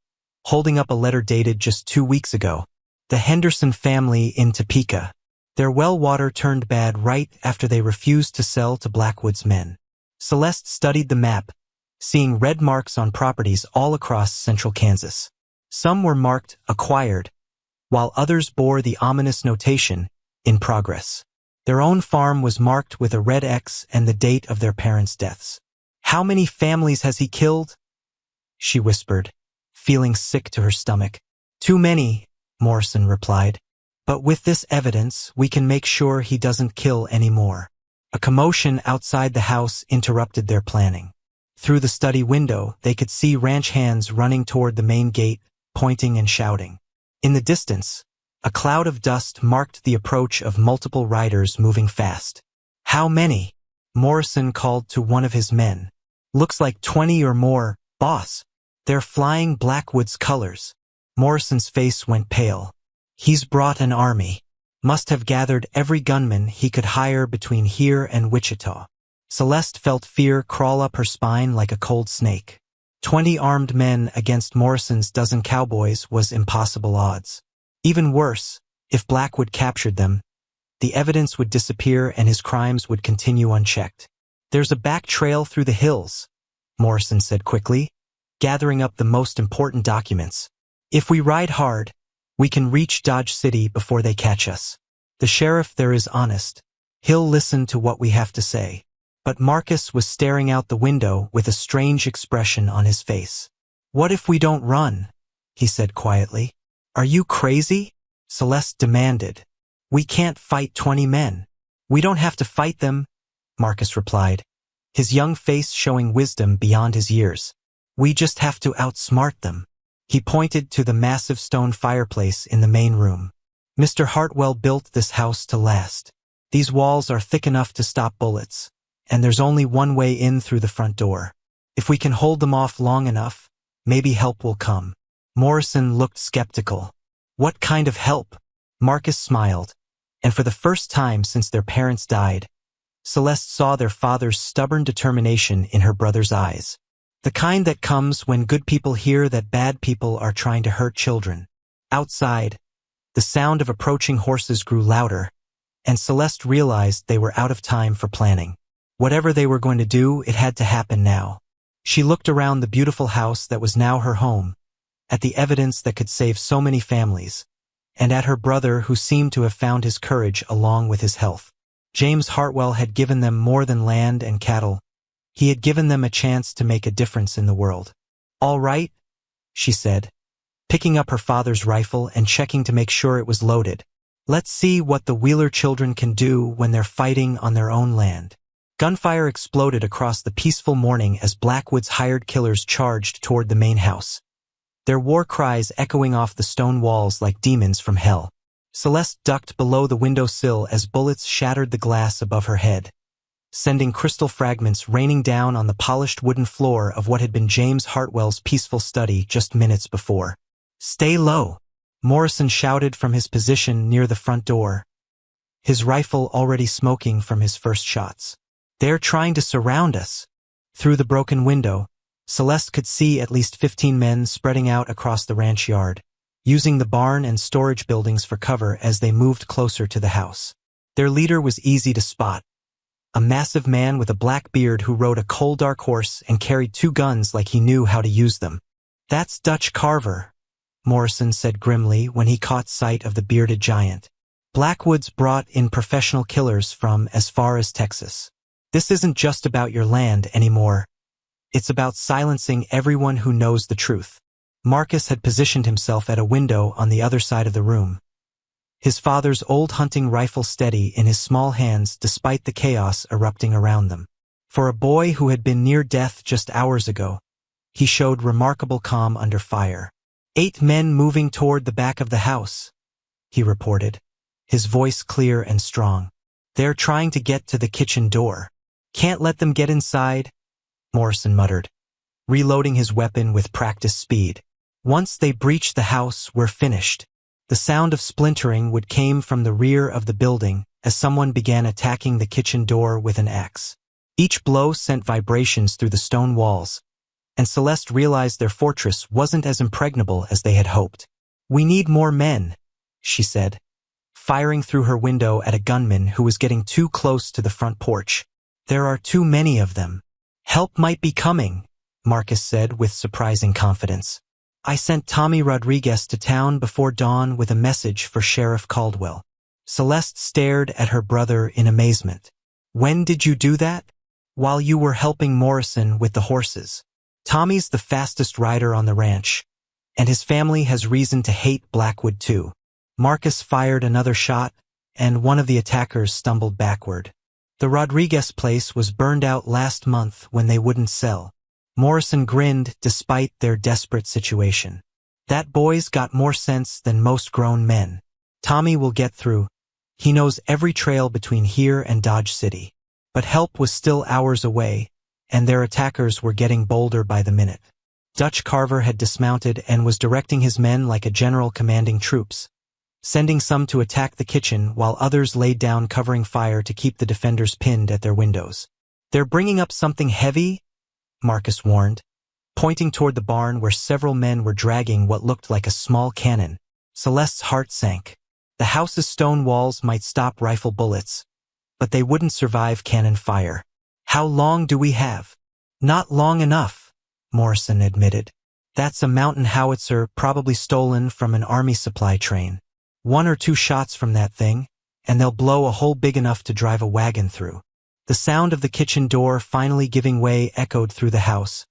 holding up a letter dated just 2 weeks ago. The Henderson family in Topeka. Their well water turned bad right after they refused to sell to Blackwood's men. Celeste studied the map, seeing red marks on properties all across central Kansas. Some were marked acquired, while others bore the ominous notation in progress. Their own farm was marked with a red X and the date of their parents' deaths. "How many families has he killed?" she whispered, feeling sick to her stomach. "Too many," Morrison replied. "But with this evidence, we can make sure he doesn't kill any more." A commotion outside the house interrupted their planning. Through the study window, they could see ranch hands running toward the main gate, pointing and shouting. In the distance, a cloud of dust marked the approach of multiple riders moving fast. "How many?" Morrison called to one of his men. "Looks like 20 or more, boss. They're flying Blackwood's colors." Morrison's face went pale. "He's brought an army. Must have gathered every gunman he could hire between here and Wichita." Celeste felt fear crawl up her spine like a cold snake. 20 armed men against Morrison's dozen cowboys was impossible odds. Even worse, if Blackwood captured them, the evidence would disappear and his crimes would continue unchecked. "There's a back trail through the hills," Morrison said quickly, gathering up the most important documents. "If we ride hard, we can reach Dodge City before they catch us. The sheriff there is honest. He'll listen to what we have to say." But Marcus was staring out the window with a strange expression on his face. "What if we don't run?" he said quietly. "Are you crazy?" Celeste demanded. "We can't fight 20 men." "We don't have to fight them," Marcus replied, his young face showing wisdom beyond his years. "We just have to outsmart them." He pointed to the massive stone fireplace in the main room. "Mr. Hartwell built this house to last. These walls are thick enough to stop bullets, and there's only one way in through the front door. If we can hold them off long enough, maybe help will come." Morrison looked skeptical. "What kind of help?" Marcus smiled, and for the first time since their parents died, Celeste saw their father's stubborn determination in her brother's eyes. "The kind that comes when good people hear that bad people are trying to hurt children." Outside, the sound of approaching horses grew louder, and Celeste realized they were out of time for planning. Whatever they were going to do, it had to happen now. She looked around the beautiful house that was now her home, at the evidence that could save so many families, and at her brother who seemed to have found his courage along with his health. James Hartwell had given them more than land and cattle. He had given them a chance to make a difference in the world. "All right," she said, picking up her father's rifle and checking to make sure it was loaded. "Let's see what the Wheeler children can do when they're fighting on their own land." Gunfire exploded across the peaceful morning as Blackwood's hired killers charged toward the main house, their war cries echoing off the stone walls like demons from hell. Celeste ducked below the windowsill as bullets shattered the glass above her head, sending crystal fragments raining down on the polished wooden floor of what had been James Hartwell's peaceful study just minutes before. "Stay low," Morrison shouted from his position near the front door, his rifle already smoking from his first shots. "They're trying to surround us." Through the broken window, Celeste could see at least 15 men spreading out across the ranch yard, using the barn and storage buildings for cover as they moved closer to the house. Their leader was easy to spot, a massive man with a black beard who rode a coal dark horse and carried 2 guns like he knew how to use them. "That's Dutch Carver," Morrison said grimly when he caught sight of the bearded giant. "Blackwood's brought in professional killers from as far as Texas. This isn't just about your land anymore. It's about silencing everyone who knows the truth." Marcus had positioned himself at a window on the other side of the room, his father's old hunting rifle steady in his small hands despite the chaos erupting around them. For a boy who had been near death just hours ago, he showed remarkable calm under fire. 8 men moving toward the back of the house," he reported, his voice clear and strong. "They're trying to get to the kitchen door." "Can't let them get inside," Morrison muttered, reloading his weapon with practiced speed. "Once they breach the house, we're finished." The sound of splintering would came from the rear of the building as someone began attacking the kitchen door with an axe. Each blow sent vibrations through the stone walls, and Celeste realized their fortress wasn't as impregnable as they had hoped. "We need more men," she said, firing through her window at a gunman who was getting too close to the front porch. "There are too many of them." "Help might be coming," Marcus said with surprising confidence. I sent Tommy Rodriguez to town before dawn with a message for Sheriff Caldwell. Celeste stared at her brother in amazement. When did you do that? While you were helping Morrison with the horses. Tommy's the fastest rider on the ranch, and his family has reason to hate Blackwood too. Marcus fired another shot, and one of the attackers stumbled backward. The Rodriguez place was burned out last month when they wouldn't sell. Morrison grinned despite their desperate situation. That boy's got more sense than most grown men. Tommy will get through. He knows every trail between here and Dodge City. But help was still hours away, and their attackers were getting bolder by the minute. Dutch Carver had dismounted and was directing his men like a general commanding troops, sending some to attack the kitchen while others laid down covering fire to keep the defenders pinned at their windows. They're bringing up something heavy? Marcus warned, pointing toward the barn where several men were dragging what looked like a small cannon. Celeste's heart sank. The house's stone walls might stop rifle bullets, but they wouldn't survive cannon fire. How long do we have? Not long enough, Morrison admitted. That's a mountain howitzer probably stolen from an army supply train. 1 or 2 shots from that thing, and they'll blow a hole big enough to drive a wagon through. The sound of the kitchen door finally giving way echoed through the house,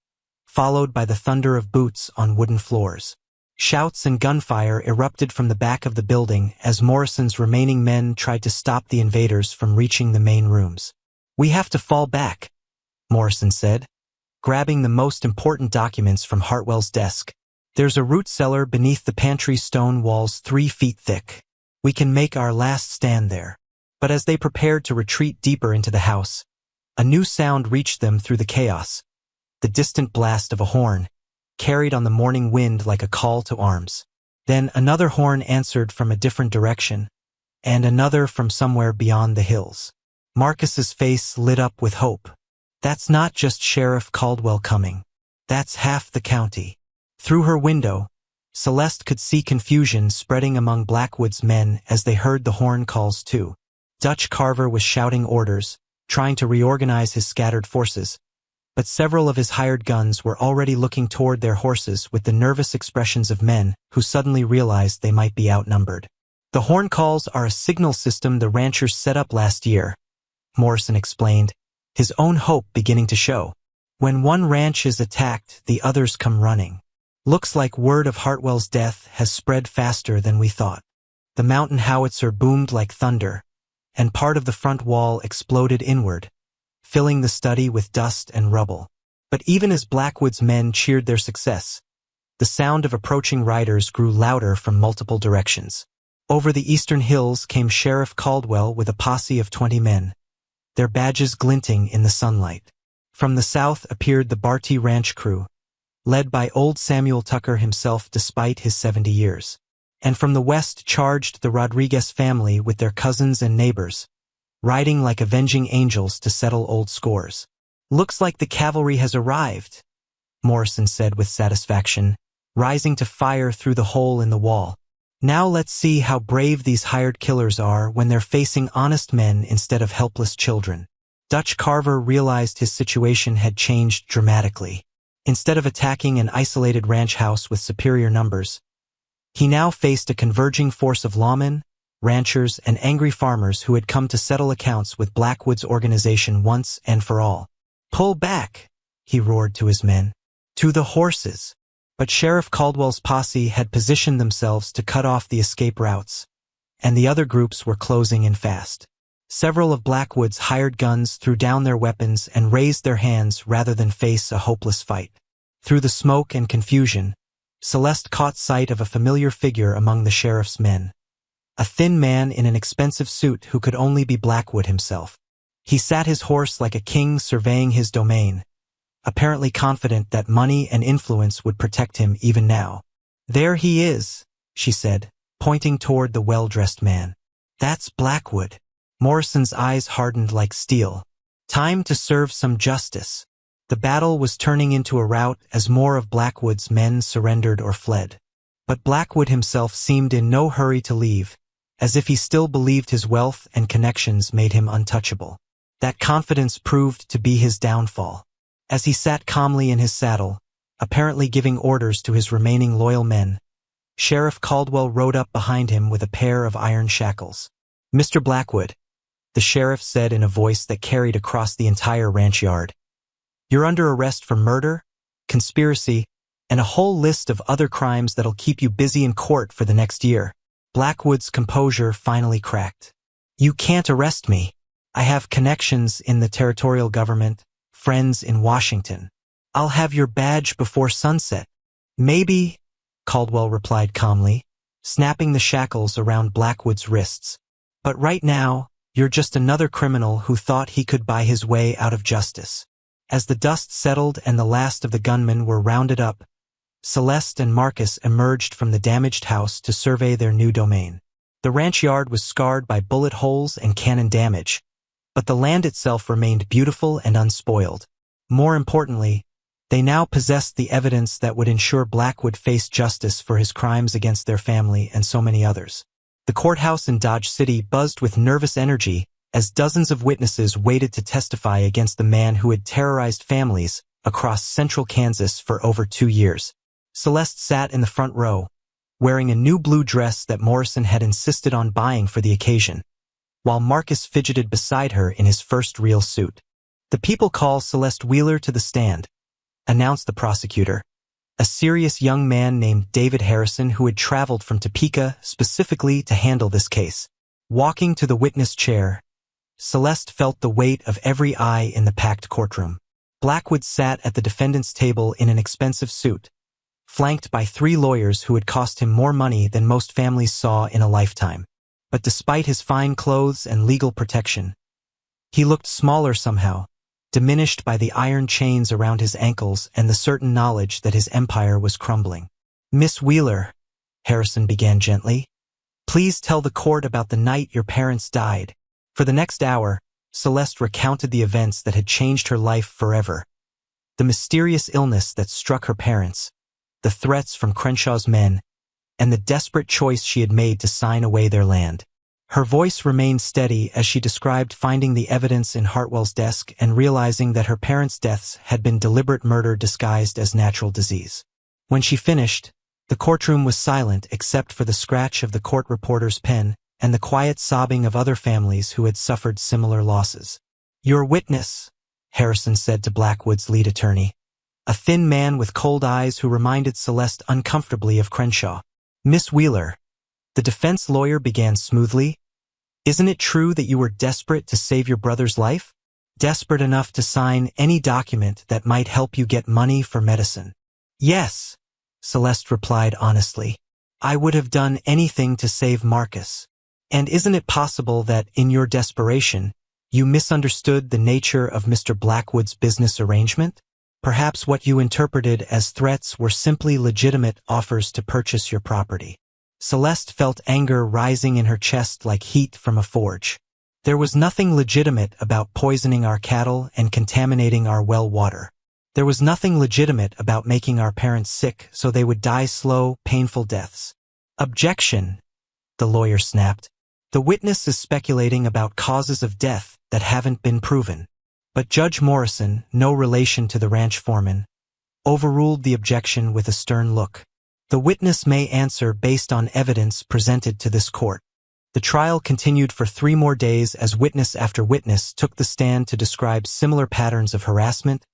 followed by the thunder of boots on wooden floors. Shouts and gunfire erupted from the back of the building as Morrison's remaining men tried to stop the invaders from reaching the main rooms. We have to fall back, Morrison said, grabbing the most important documents from Hartwell's desk. There's a root cellar beneath the pantry, stone walls 3 feet thick. We can make our last stand there. But as they prepared to retreat deeper into the house, a new sound reached them through the chaos, the distant blast of a horn, carried on the morning wind like a call to arms. Then another horn answered from a different direction, and another from somewhere beyond the hills. Marcus's face lit up with hope. That's not just Sheriff Caldwell coming. That's half the county. Through her window, Celeste could see confusion spreading among Blackwood's men as they heard the horn calls too. Dutch Carver was shouting orders, trying to reorganize his scattered forces, but several of his hired guns were already looking toward their horses with the nervous expressions of men who suddenly realized they might be outnumbered. The horn calls are a signal system the ranchers set up last year, Morrison explained, his own hope beginning to show. When one ranch is attacked, the others come running. Looks like word of Hartwell's death has spread faster than we thought. The mountain howitzer boomed like thunder, and part of the front wall exploded inward, filling the study with dust and rubble. But even as Blackwood's men cheered their success, the sound of approaching riders grew louder from multiple directions. Over the eastern hills came Sheriff Caldwell with a posse of 20 men, their badges glinting in the sunlight. From the south appeared the Barty Ranch crew, led by old Samuel Tucker himself despite his 70 years. And from the west charged the Rodriguez family with their cousins and neighbors, riding like avenging angels to settle old scores. Looks like the cavalry has arrived, Morrison said with satisfaction, rising to fire through the hole in the wall. Now let's see how brave these hired killers are when they're facing honest men instead of helpless children. Dutch Carver realized his situation had changed dramatically. Instead of attacking an isolated ranch house with superior numbers, he now faced a converging force of lawmen, ranchers, and angry farmers who had come to settle accounts with Blackwood's organization once and for all. Pull back, he roared to his men. To the horses. But Sheriff Caldwell's posse had positioned themselves to cut off the escape routes, and the other groups were closing in fast. Several of Blackwood's hired guns threw down their weapons and raised their hands rather than face a hopeless fight. Through the smoke and confusion, Celeste caught sight of a familiar figure among the sheriff's men. A thin man in an expensive suit who could only be Blackwood himself. He sat his horse like a king surveying his domain, apparently confident that money and influence would protect him even now. There he is, she said, pointing toward the well-dressed man. That's Blackwood. Morrison's eyes hardened like steel. Time to serve some justice. The battle was turning into a rout as more of Blackwood's men surrendered or fled. But Blackwood himself seemed in no hurry to leave, as if he still believed his wealth and connections made him untouchable. That confidence proved to be his downfall. As he sat calmly in his saddle, apparently giving orders to his remaining loyal men, Sheriff Caldwell rode up behind him with a pair of iron shackles. "Mr. Blackwood," the sheriff said in a voice that carried across the entire ranch yard, "you're under arrest for murder, conspiracy, and a whole list of other crimes that'll keep you busy in court for the next year." Blackwood's composure finally cracked. "You can't arrest me. I have connections in the territorial government, friends in Washington. I'll have your badge before sunset." "Maybe," Caldwell replied calmly, snapping the shackles around Blackwood's wrists. "But right now, you're just another criminal who thought he could buy his way out of justice." As the dust settled and the last of the gunmen were rounded up, Celeste and Marcus emerged from the damaged house to survey their new domain. The ranch yard was scarred by bullet holes and cannon damage, but the land itself remained beautiful and unspoiled. More importantly, they now possessed the evidence that would ensure Blackwood faced justice for his crimes against their family and so many others. The courthouse in Dodge City buzzed with nervous energy as dozens of witnesses waited to testify against the man who had terrorized families across central Kansas for over 2 years. Celeste sat in the front row, wearing a new blue dress that Morrison had insisted on buying for the occasion, while Marcus fidgeted beside her in his first real suit. "The people call Celeste Wheeler to the stand," announced the prosecutor, a serious young man named David Harrison who had traveled from Topeka specifically to handle this case. Walking to the witness chair, Celeste felt the weight of every eye in the packed courtroom. Blackwood sat at the defendant's table in an expensive suit, flanked by 3 lawyers who had cost him more money than most families saw in a lifetime. But despite his fine clothes and legal protection, he looked smaller somehow, diminished by the iron chains around his ankles and the certain knowledge that his empire was crumbling. "Miss Wheeler," Harrison began gently, "please tell the court about the night your parents died." For the next hour, Celeste recounted the events that had changed her life forever. The mysterious illness that struck her parents, the threats from Crenshaw's men, and the desperate choice she had made to sign away their land. Her voice remained steady as she described finding the evidence in Hartwell's desk and realizing that her parents' deaths had been deliberate murder disguised as natural disease. When she finished, the courtroom was silent except for the scratch of the court reporter's pen and the quiet sobbing of other families who had suffered similar losses. "Your witness," Harrison said to Blackwood's lead attorney, a thin man with cold eyes who reminded Celeste uncomfortably of Crenshaw. "Miss Wheeler," the defense lawyer began smoothly, "isn't it true that you were desperate to save your brother's life? Desperate enough to sign any document that might help you get money for medicine?" "Yes," Celeste replied honestly. "I would have done anything to save Marcus. And isn't it possible that, in your desperation, you misunderstood the nature of Mr. Blackwood's business arrangement? Perhaps what you interpreted as threats were simply legitimate offers to purchase your property." Celeste felt anger rising in her chest like heat from a forge. There was nothing legitimate about poisoning our cattle and contaminating our well water. There was nothing legitimate about making our parents sick so they would die slow, painful deaths. "Objection," the lawyer snapped. "The witness is speculating about causes of death that haven't been proven." But Judge Morrison, no relation to the ranch foreman, overruled the objection with a stern look. "The witness may answer based on evidence presented to this court." The trial continued for 3 more days as witness after witness took the stand to describe similar patterns of harassment,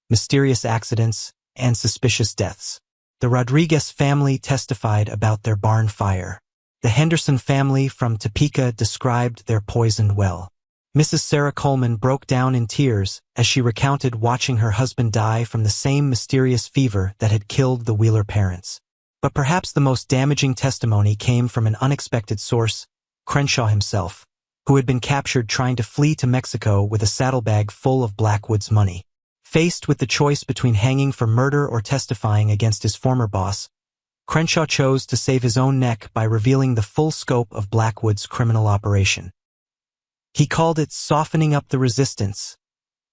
mysterious accidents, and suspicious deaths. The Rodriguez family testified about their barn fire. The Henderson family from Topeka described their poisoned well. Mrs. Sarah Coleman broke down in tears as she recounted watching her husband die from the same mysterious fever that had killed the Wheeler parents. But perhaps the most damaging testimony came from an unexpected source, Crenshaw himself, who had been captured trying to flee to Mexico with a saddlebag full of Blackwood's money. Faced with the choice between hanging for murder or testifying against his former boss, Crenshaw chose to save his own neck by revealing the full scope of Blackwood's criminal operation. He called it softening up the resistance,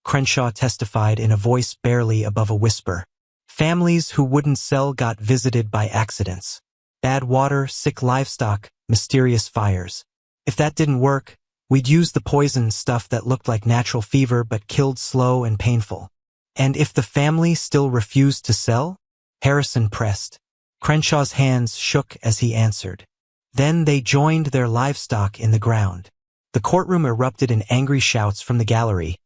Crenshaw testified in a voice barely above a whisper. Families who wouldn't sell got visited by accidents. Bad water, sick livestock, mysterious fires. If that didn't work, we'd use the poison stuff that looked like natural fever but killed slow and painful. And if the family still refused to sell? Harrison pressed. Crenshaw's hands shook as he answered. Then they joined their livestock in the ground. The courtroom erupted in angry shouts from the gallery,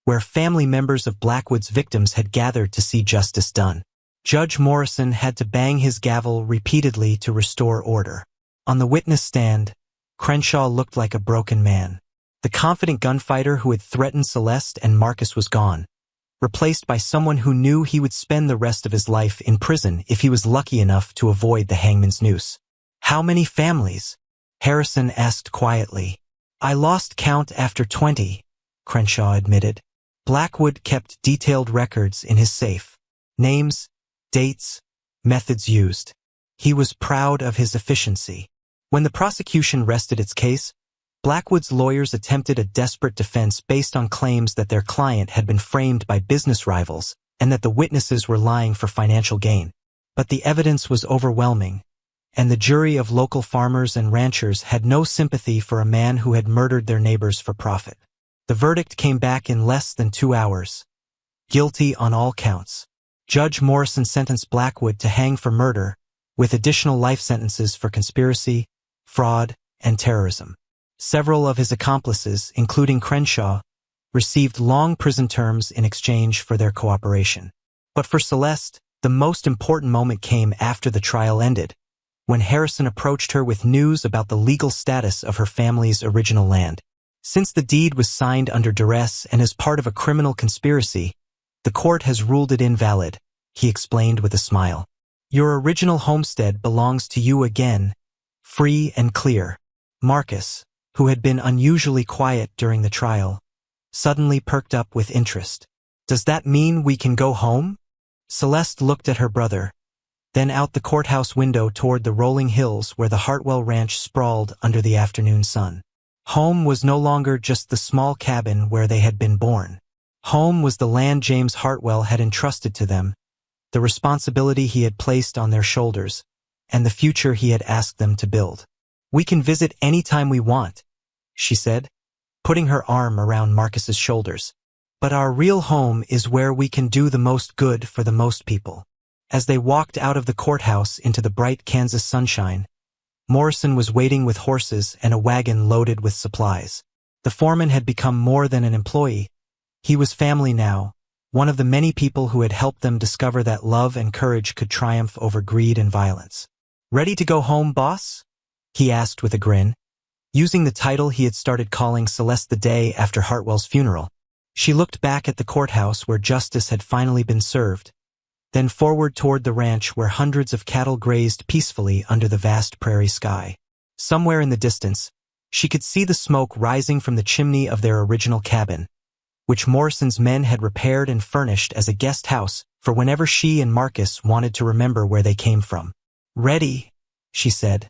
where family members of Blackwood's victims had gathered to see justice done. Judge Morrison had to bang his gavel repeatedly to restore order. On the witness stand, Crenshaw looked like a broken man. The confident gunfighter who had threatened Celeste and Marcus was gone, replaced by someone who knew he would spend the rest of his life in prison if he was lucky enough to avoid the hangman's noose. How many families? Harrison asked quietly. I lost count after 20, Crenshaw admitted. Blackwood kept detailed records in his safe. Names, dates, methods used. He was proud of his efficiency. When the prosecution rested its case, Blackwood's lawyers attempted a desperate defense based on claims that their client had been framed by business rivals and that the witnesses were lying for financial gain. But the evidence was overwhelming, and the jury of local farmers and ranchers had no sympathy for a man who had murdered their neighbors for profit. The verdict came back in less than 2 hours. Guilty on all counts. Judge Morrison sentenced Blackwood to hang for murder, with additional life sentences for conspiracy, fraud, and terrorism. Several of his accomplices, including Crenshaw, received long prison terms in exchange for their cooperation. But for Celeste, the most important moment came after the trial ended, when Harrison approached her with news about the legal status of her family's original land. Since the deed was signed under duress and as part of a criminal conspiracy, the court has ruled it invalid, he explained with a smile. Your original homestead belongs to you again, free and clear. Marcus, who had been unusually quiet during the trial, suddenly perked up with interest. Does that mean we can go home? Celeste looked at her brother, then out the courthouse window toward the rolling hills where the Hartwell Ranch sprawled under the afternoon sun. Home was no longer just the small cabin where they had been born. Home was the land James Hartwell had entrusted to them, the responsibility he had placed on their shoulders, and the future he had asked them to build. We can visit any time we want, she said, putting her arm around Marcus's shoulders. But our real home is where we can do the most good for the most people. As they walked out of the courthouse into the bright Kansas sunshine, Morrison was waiting with horses and a wagon loaded with supplies. The foreman had become more than an employee. He was family now, one of the many people who had helped them discover that love and courage could triumph over greed and violence. Ready to go home, boss? He asked with a grin, using the title he had started calling Celeste the day after Hartwell's funeral. She looked back at the courthouse where justice had finally been served, then forward toward the ranch where hundreds of cattle grazed peacefully under the vast prairie sky. Somewhere in the distance, she could see the smoke rising from the chimney of their original cabin, which Morrison's men had repaired and furnished as a guest house for whenever she and Marcus wanted to remember where they came from. Ready, she said,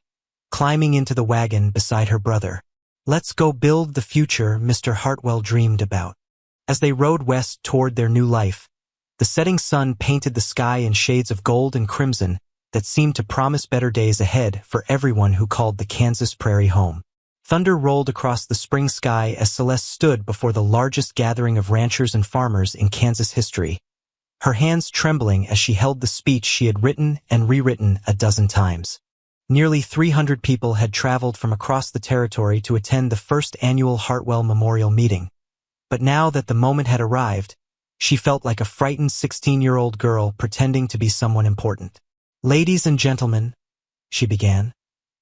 climbing into the wagon beside her brother. Let's go build the future Mr. Hartwell dreamed about. As they rode west toward their new life, the setting sun painted the sky in shades of gold and crimson that seemed to promise better days ahead for everyone who called the Kansas prairie home. Thunder rolled across the spring sky as Celeste stood before the largest gathering of ranchers and farmers in Kansas history, her hands trembling as she held the speech she had written and rewritten a dozen times. Nearly 300 people had traveled from across the territory to attend the first annual Hartwell Memorial Meeting. But now that the moment had arrived, she felt like a frightened 16-year-old girl pretending to be someone important. Ladies and gentlemen, she began,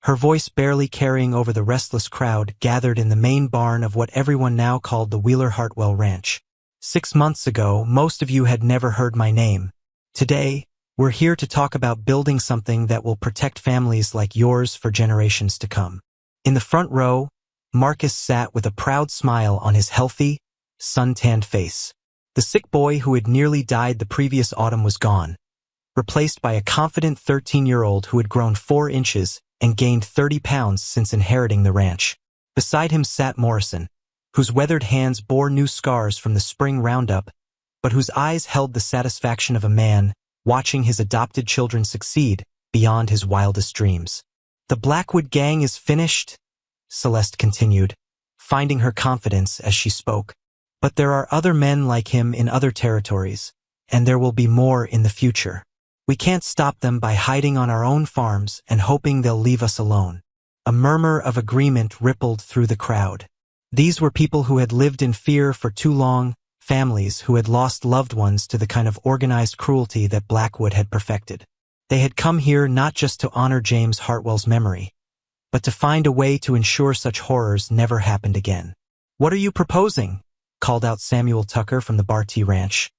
her voice barely carrying over the restless crowd gathered in the main barn of what everyone now called the Wheeler Hartwell Ranch. 6 months ago, most of you had never heard my name. Today, we're here to talk about building something that will protect families like yours for generations to come. In the front row, Marcus sat with a proud smile on his healthy, sun-tanned face. The sick boy who had nearly died the previous autumn was gone, replaced by a confident 13-year-old who had grown 4 inches and gained 30 pounds since inheriting the ranch. Beside him sat Morrison, whose weathered hands bore new scars from the spring roundup, but whose eyes held the satisfaction of a man watching his adopted children succeed beyond his wildest dreams. The Blackwood gang is finished, Celeste continued, finding her confidence as she spoke. But there are other men like him in other territories, and there will be more in the future. We can't stop them by hiding on our own farms and hoping they'll leave us alone." A murmur of agreement rippled through the crowd. These were people who had lived in fear for too long, families who had lost loved ones to the kind of organized cruelty that Blackwood had perfected. They had come here not just to honor James Hartwell's memory, but to find a way to ensure such horrors never happened again. "What are you proposing?" called out Samuel Tucker from the Barty Ranch,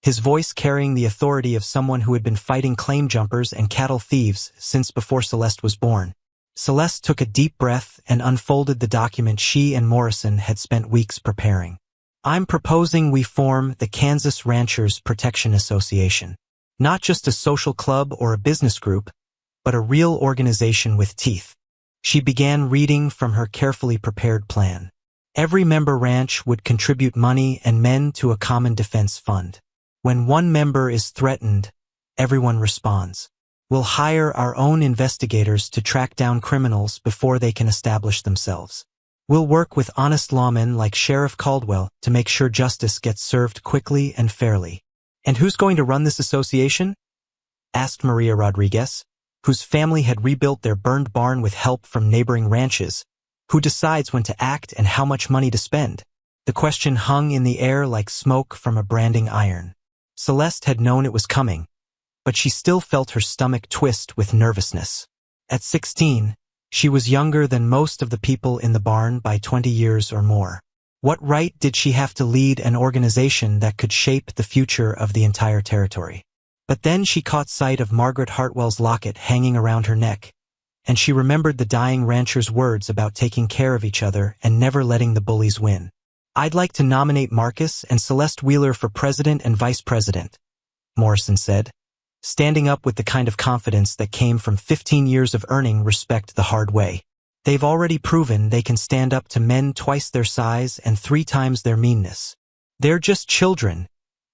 his voice carrying the authority of someone who had been fighting claim jumpers and cattle thieves since before Celeste was born. Celeste took a deep breath and unfolded the document she and Morrison had spent weeks preparing. "I'm proposing we form the Kansas Ranchers Protection Association. Not just a social club or a business group, but a real organization with teeth." She began reading from her carefully prepared plan. Every member ranch would contribute money and men to a common defense fund. When one member is threatened, everyone responds. We'll hire our own investigators to track down criminals before they can establish themselves. We'll work with honest lawmen like Sheriff Caldwell to make sure justice gets served quickly and fairly. "And who's going to run this association?" asked Maria Rodriguez, whose family had rebuilt their burned barn with help from neighboring ranches. "Who decides when to act and how much money to spend?" The question hung in the air like smoke from a branding iron. Celeste had known it was coming, but she still felt her stomach twist with nervousness. At 16, she was younger than most of the people in the barn by 20 years or more. What right did she have to lead an organization that could shape the future of the entire territory? But then she caught sight of Margaret Hartwell's locket hanging around her neck, and she remembered the dying rancher's words about taking care of each other and never letting the bullies win. "I'd like to nominate Marcus and Celeste Wheeler for president and vice president," Morrison said, standing up with the kind of confidence that came from 15 years of earning respect the hard way. "They've already proven they can stand up to men twice their size and 3 times their meanness." "They're just children,"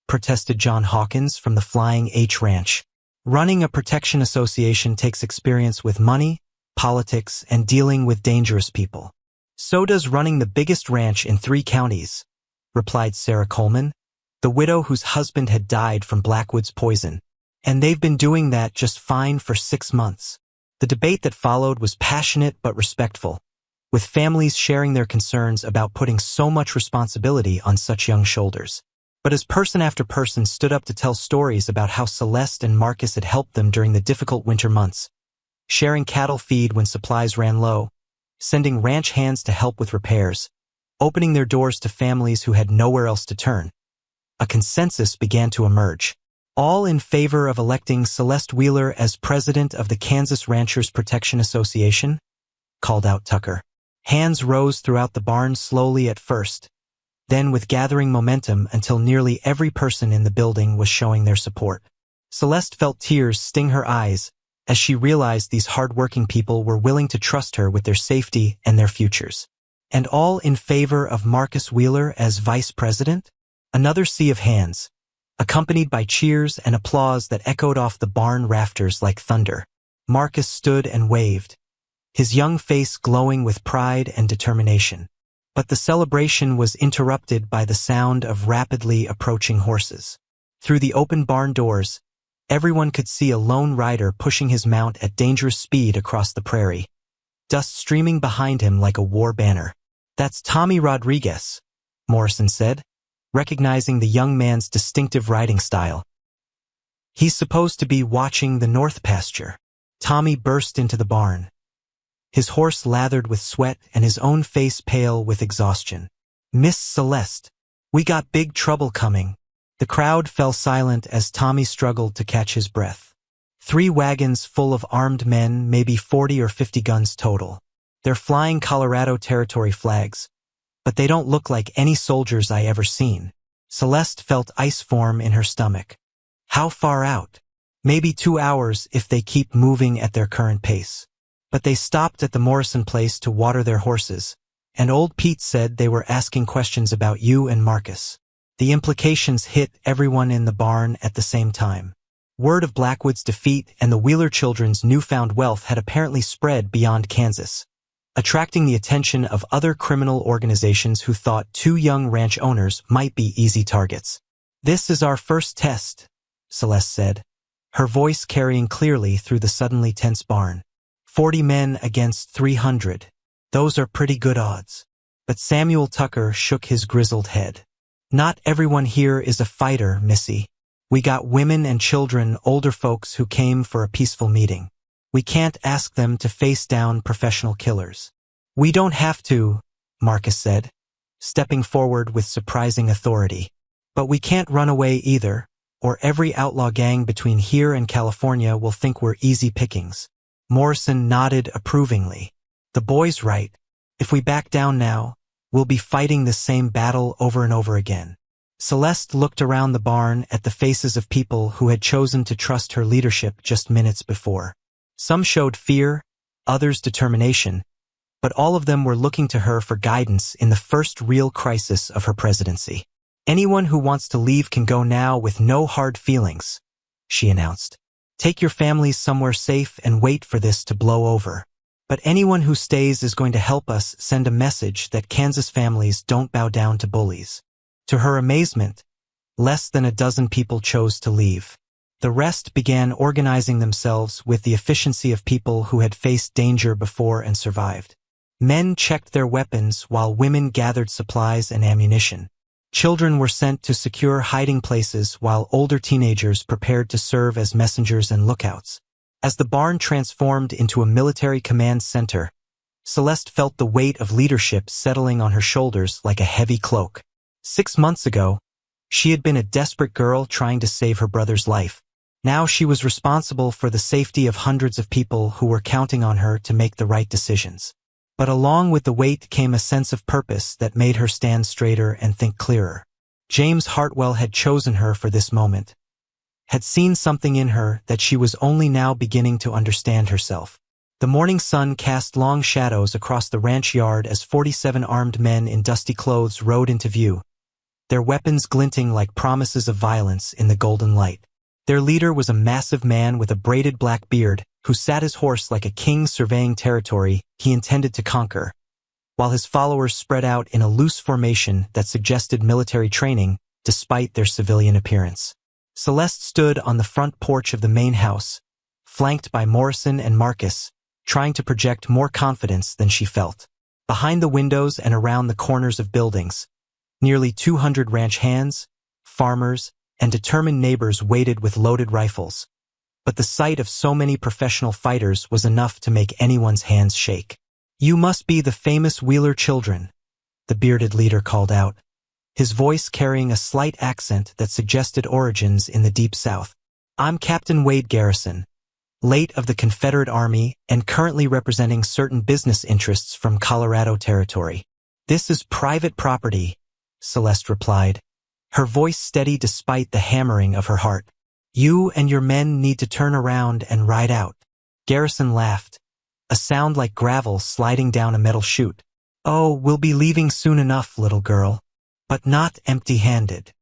protested John Hawkins from the Flying H Ranch. "Running a protection association takes experience with money, politics, and dealing with dangerous people." "So does running the biggest ranch in 3 counties," replied Sarah Coleman, the widow whose husband had died from Blackwood's poison. "And they've been doing that just fine for 6 months. The debate that followed was passionate but respectful, with families sharing their concerns about putting so much responsibility on such young shoulders. But as person after person stood up to tell stories about how Celeste and Marcus had helped them during the difficult winter months, sharing cattle feed when supplies ran low, sending ranch hands to help with repairs, opening their doors to families who had nowhere else to turn, a consensus began to emerge. All in favor of electing Celeste Wheeler as president of the Kansas Ranchers Protection Association? Called out Tucker. Hands rose throughout the barn slowly at first, then with gathering momentum until nearly every person in the building was showing their support. Celeste felt tears sting her eyes as she realized these hard-working people were willing to trust her with their safety and their futures. And all in favor of Marcus Wheeler as vice president? Another sea of hands, accompanied by cheers and applause that echoed off the barn rafters like thunder. Marcus stood and waved, his young face glowing with pride and determination. But the celebration was interrupted by the sound of rapidly approaching horses. Through the open barn doors, everyone could see a lone rider pushing his mount at dangerous speed across the prairie, dust streaming behind him like a war banner. "That's Tommy Rodriguez," Morrison said, recognizing the young man's distinctive riding style. "He's supposed to be watching the north pasture." Tommy burst into the barn, his horse lathered with sweat and his own face pale with exhaustion. "Miss Celeste, we got big trouble coming." The crowd fell silent as Tommy struggled to catch his breath. 3 wagons full of armed men, maybe 40 or 50 guns total. They're flying Colorado Territory flags, but they don't look like any soldiers I ever seen. Celeste felt ice form in her stomach. How far out? Maybe 2 hours if they keep moving at their current pace. But they stopped at the Morrison place to water their horses, and old Pete said they were asking questions about you and Marcus. The implications hit everyone in the barn at the same time. Word of Blackwood's defeat and the Wheeler children's newfound wealth had apparently spread beyond Kansas, attracting the attention of other criminal organizations who thought 2 young ranch owners might be easy targets. "This is our first test," Celeste said, her voice carrying clearly through the suddenly tense barn. 40 men against 300. Those are pretty good odds. But Samuel Tucker shook his grizzled head. "Not everyone here is a fighter, Missy. We got women and children, older folks who came for a peaceful meeting. We can't ask them to face down professional killers." "We don't have to," Marcus said, stepping forward with surprising authority. "But we can't run away either, or every outlaw gang between here and California will think we're easy pickings." Morrison nodded approvingly. "The boy's right. If we back down now, we'll be fighting the same battle over and over again." Celeste looked around the barn at the faces of people who had chosen to trust her leadership just minutes before. Some showed fear, others determination, but all of them were looking to her for guidance in the first real crisis of her presidency. "Anyone who wants to leave can go now with no hard feelings," she announced. "Take your families somewhere safe and wait for this to blow over. But anyone who stays is going to help us send a message that Kansas families don't bow down to bullies." To her amazement, less than a dozen people chose to leave. The rest began organizing themselves with the efficiency of people who had faced danger before and survived. Men checked their weapons while women gathered supplies and ammunition. Children were sent to secure hiding places while older teenagers prepared to serve as messengers and lookouts. As the barn transformed into a military command center, Celeste felt the weight of leadership settling on her shoulders like a heavy cloak. 6 months ago, she had been a desperate girl trying to save her brother's life. Now she was responsible for the safety of hundreds of people who were counting on her to make the right decisions. But along with the weight came a sense of purpose that made her stand straighter and think clearer. James Hartwell had chosen her for this moment, had seen something in her that she was only now beginning to understand herself. The morning sun cast long shadows across the ranch yard as 47 armed men in dusty clothes rode into view, their weapons glinting like promises of violence in the golden light. Their leader was a massive man with a braided black beard who sat his horse like a king surveying territory he intended to conquer, while his followers spread out in a loose formation that suggested military training despite their civilian appearance. Celeste stood on the front porch of the main house, flanked by Morrison and Marcus, trying to project more confidence than she felt. Behind the windows and around the corners of buildings, nearly 200 ranch hands, farmers, and determined neighbors waited with loaded rifles. But the sight of so many professional fighters was enough to make anyone's hands shake. "You must be the famous Wheeler children," the bearded leader called out, his voice carrying a slight accent that suggested origins in the Deep South. "I'm Captain Wade Garrison, late of the Confederate Army and currently representing certain business interests from Colorado Territory." "This is private property," Celeste replied, her voice steady despite the hammering of her heart. "You and your men need to turn around and ride out." Garrison laughed, a sound like gravel sliding down a metal chute. "Oh, we'll be leaving soon enough, little girl, but not empty-handed."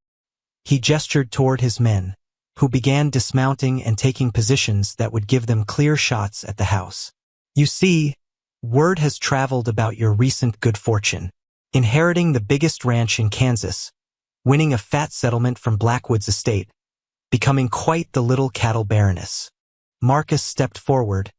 He gestured toward his men, who began dismounting and taking positions that would give them clear shots at the house. "You see, word has traveled about your recent good fortune, inheriting the biggest ranch in Kansas, winning a fat settlement from Blackwood's estate, becoming quite the little cattle baroness." Marcus stepped forward,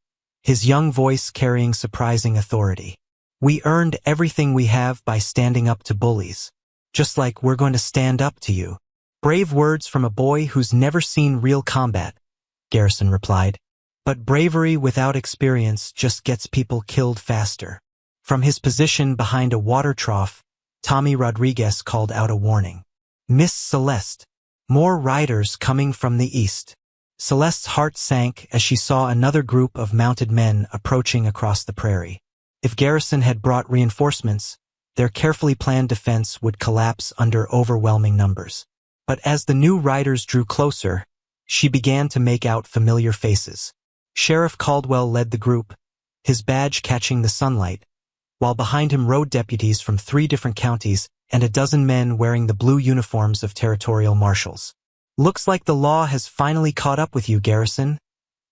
his young voice carrying surprising authority. "We earned everything we have by standing up to bullies, just like we're going to stand up to you." "Brave words from a boy who's never seen real combat," Garrison replied. "But bravery without experience just gets people killed faster." From his position behind a water trough, Tommy Rodriguez called out a warning. "Miss Celeste, more riders coming from the east." Celeste's heart sank as she saw another group of mounted men approaching across the prairie. If Garrison had brought reinforcements, their carefully planned defense would collapse under overwhelming numbers. But as the new riders drew closer, she began to make out familiar faces. Sheriff Caldwell led the group, his badge catching the sunlight, while behind him rode deputies from 3 different counties and a dozen men wearing the blue uniforms of territorial marshals. "Looks like the law has finally caught up with you, Garrison,"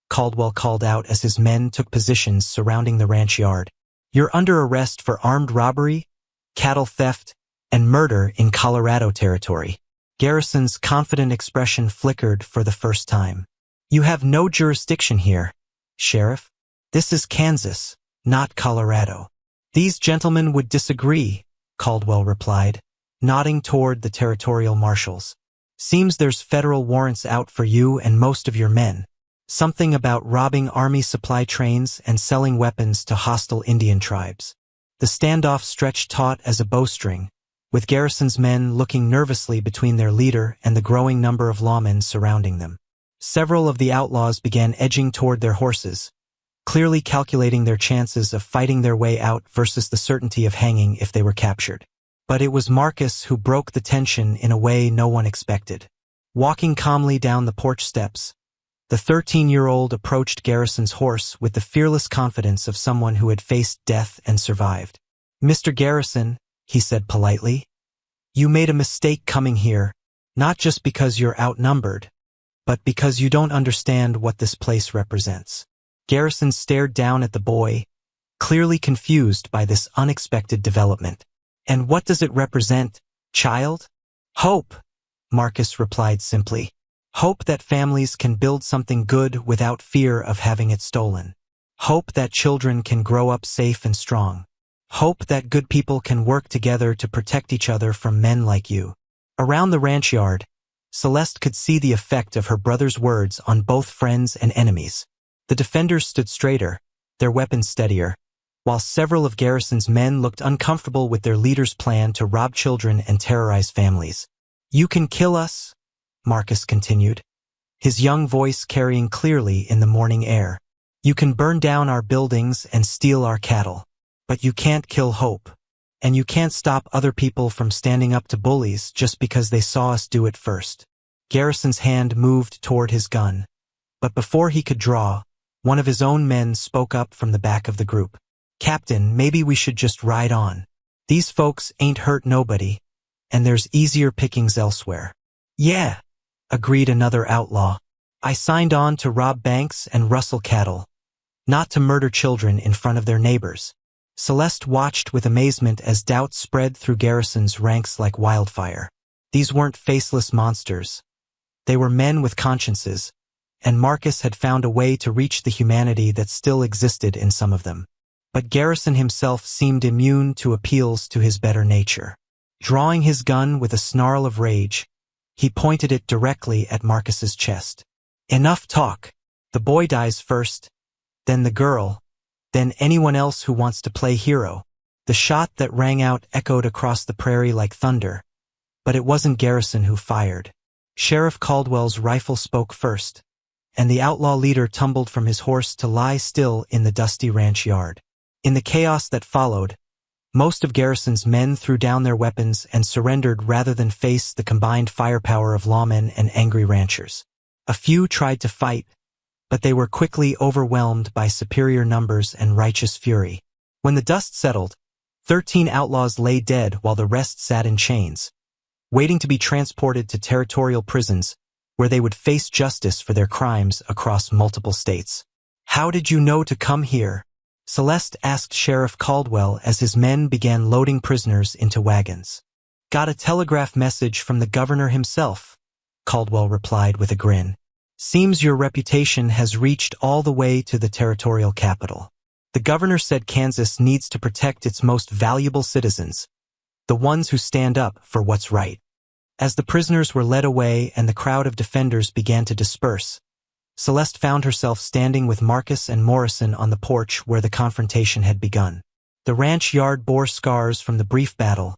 Caldwell called out as his men took positions surrounding the ranch yard. "You're under arrest for armed robbery, cattle theft, and murder in Colorado Territory." Garrison's confident expression flickered for the first time. You have no jurisdiction here, Sheriff. This is Kansas, not Colorado. These gentlemen would disagree, Caldwell replied, nodding toward the territorial marshals. Seems there's federal warrants out for you and most of your men. Something about robbing army supply trains and selling weapons to hostile Indian tribes. The standoff stretched taut as a bowstring, with Garrison's men looking nervously between their leader and the growing number of lawmen surrounding them. Several of the outlaws began edging toward their horses, clearly calculating their chances of fighting their way out versus the certainty of hanging if they were captured. But it was Marcus who broke the tension in a way no one expected. Walking calmly down the porch steps, the 13-year-old approached Garrison's horse with the fearless confidence of someone who had faced death and survived. Mr. Garrison, he said politely, you made a mistake coming here, not just because you're outnumbered, but because you don't understand what this place represents. Garrison stared down at the boy, clearly confused by this unexpected development. And what does it represent, child? Hope, Marcus replied simply. Hope that families can build something good without fear of having it stolen. Hope that children can grow up safe and strong. Hope that good people can work together to protect each other from men like you. Around the ranch yard, Celeste could see the effect of her brother's words on both friends and enemies. The defenders stood straighter, their weapons steadier, while several of Garrison's men looked uncomfortable with their leader's plan to rob children and terrorize families. You can kill us, Marcus continued, his young voice carrying clearly in the morning air. You can burn down our buildings and steal our cattle. But you can't kill hope. And you can't stop other people from standing up to bullies just because they saw us do it first. Garrison's hand moved toward his gun. But before he could draw, one of his own men spoke up from the back of the group. Captain, maybe we should just ride on. These folks ain't hurt nobody, and there's easier pickings elsewhere. Yeah, agreed another outlaw. I signed on to rob banks and rustle cattle, not to murder children in front of their neighbors. Celeste watched with amazement as doubt spread through Garrison's ranks like wildfire. These weren't faceless monsters. They were men with consciences, and Marcus had found a way to reach the humanity that still existed in some of them. But Garrison himself seemed immune to appeals to his better nature. Drawing his gun with a snarl of rage, he pointed it directly at Marcus's chest. Enough talk. The boy dies first, then the girl, then anyone else who wants to play hero. The shot that rang out echoed across the prairie like thunder, but it wasn't Garrison who fired. Sheriff Caldwell's rifle spoke first, and the outlaw leader tumbled from his horse to lie still in the dusty ranch yard. In the chaos that followed, most of Garrison's men threw down their weapons and surrendered rather than face the combined firepower of lawmen and angry ranchers. A few tried to fight, but they were quickly overwhelmed by superior numbers and righteous fury. When the dust settled, 13 outlaws lay dead while the rest sat in chains, waiting to be transported to territorial prisons where they would face justice for their crimes across multiple states. How did you know to come here? Celeste asked Sheriff Caldwell as his men began loading prisoners into wagons. Got a telegraph message from the governor himself, Caldwell replied with a grin. Seems your reputation has reached all the way to the territorial capital. The governor said Kansas needs to protect its most valuable citizens, the ones who stand up for what's right. As the prisoners were led away and the crowd of defenders began to disperse, Celeste found herself standing with Marcus and Morrison on the porch where the confrontation had begun. The ranch yard bore scars from the brief battle,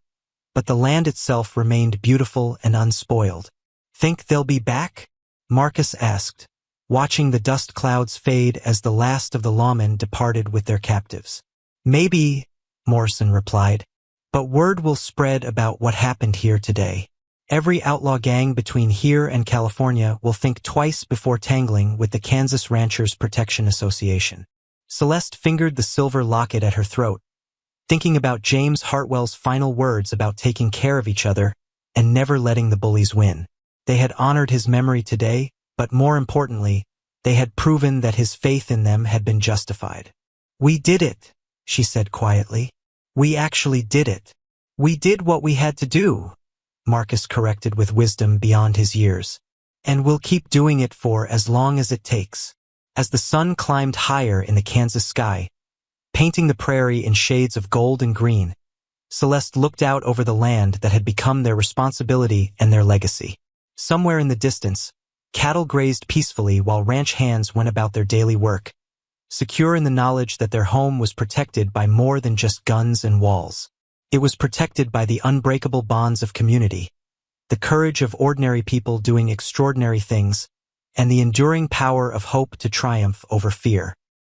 but the land itself remained beautiful and unspoiled. Think they'll be back? Marcus asked, watching the dust clouds fade as the last of the lawmen departed with their captives. Maybe, Morrison replied, but word will spread about what happened here today. Every outlaw gang between here and California will think twice before tangling with the Kansas Ranchers Protection Association. Celeste fingered the silver locket at her throat, thinking about James Hartwell's final words about taking care of each other and never letting the bullies win. They had honored his memory today, but more importantly, they had proven that his faith in them had been justified. We did it, she said quietly. We actually did it. We did what we had to do. Marcus corrected with wisdom beyond his years. And we'll keep doing it for as long as it takes. As the sun climbed higher in the Kansas sky, painting the prairie in shades of gold and green, Celeste looked out over the land that had become their responsibility and their legacy. Somewhere in the distance, cattle grazed peacefully while ranch hands went about their daily work, secure in the knowledge that their home was protected by more than just guns and walls. It was protected by the unbreakable bonds of community, the courage of ordinary people doing extraordinary things, and the enduring power of hope to triumph over fear.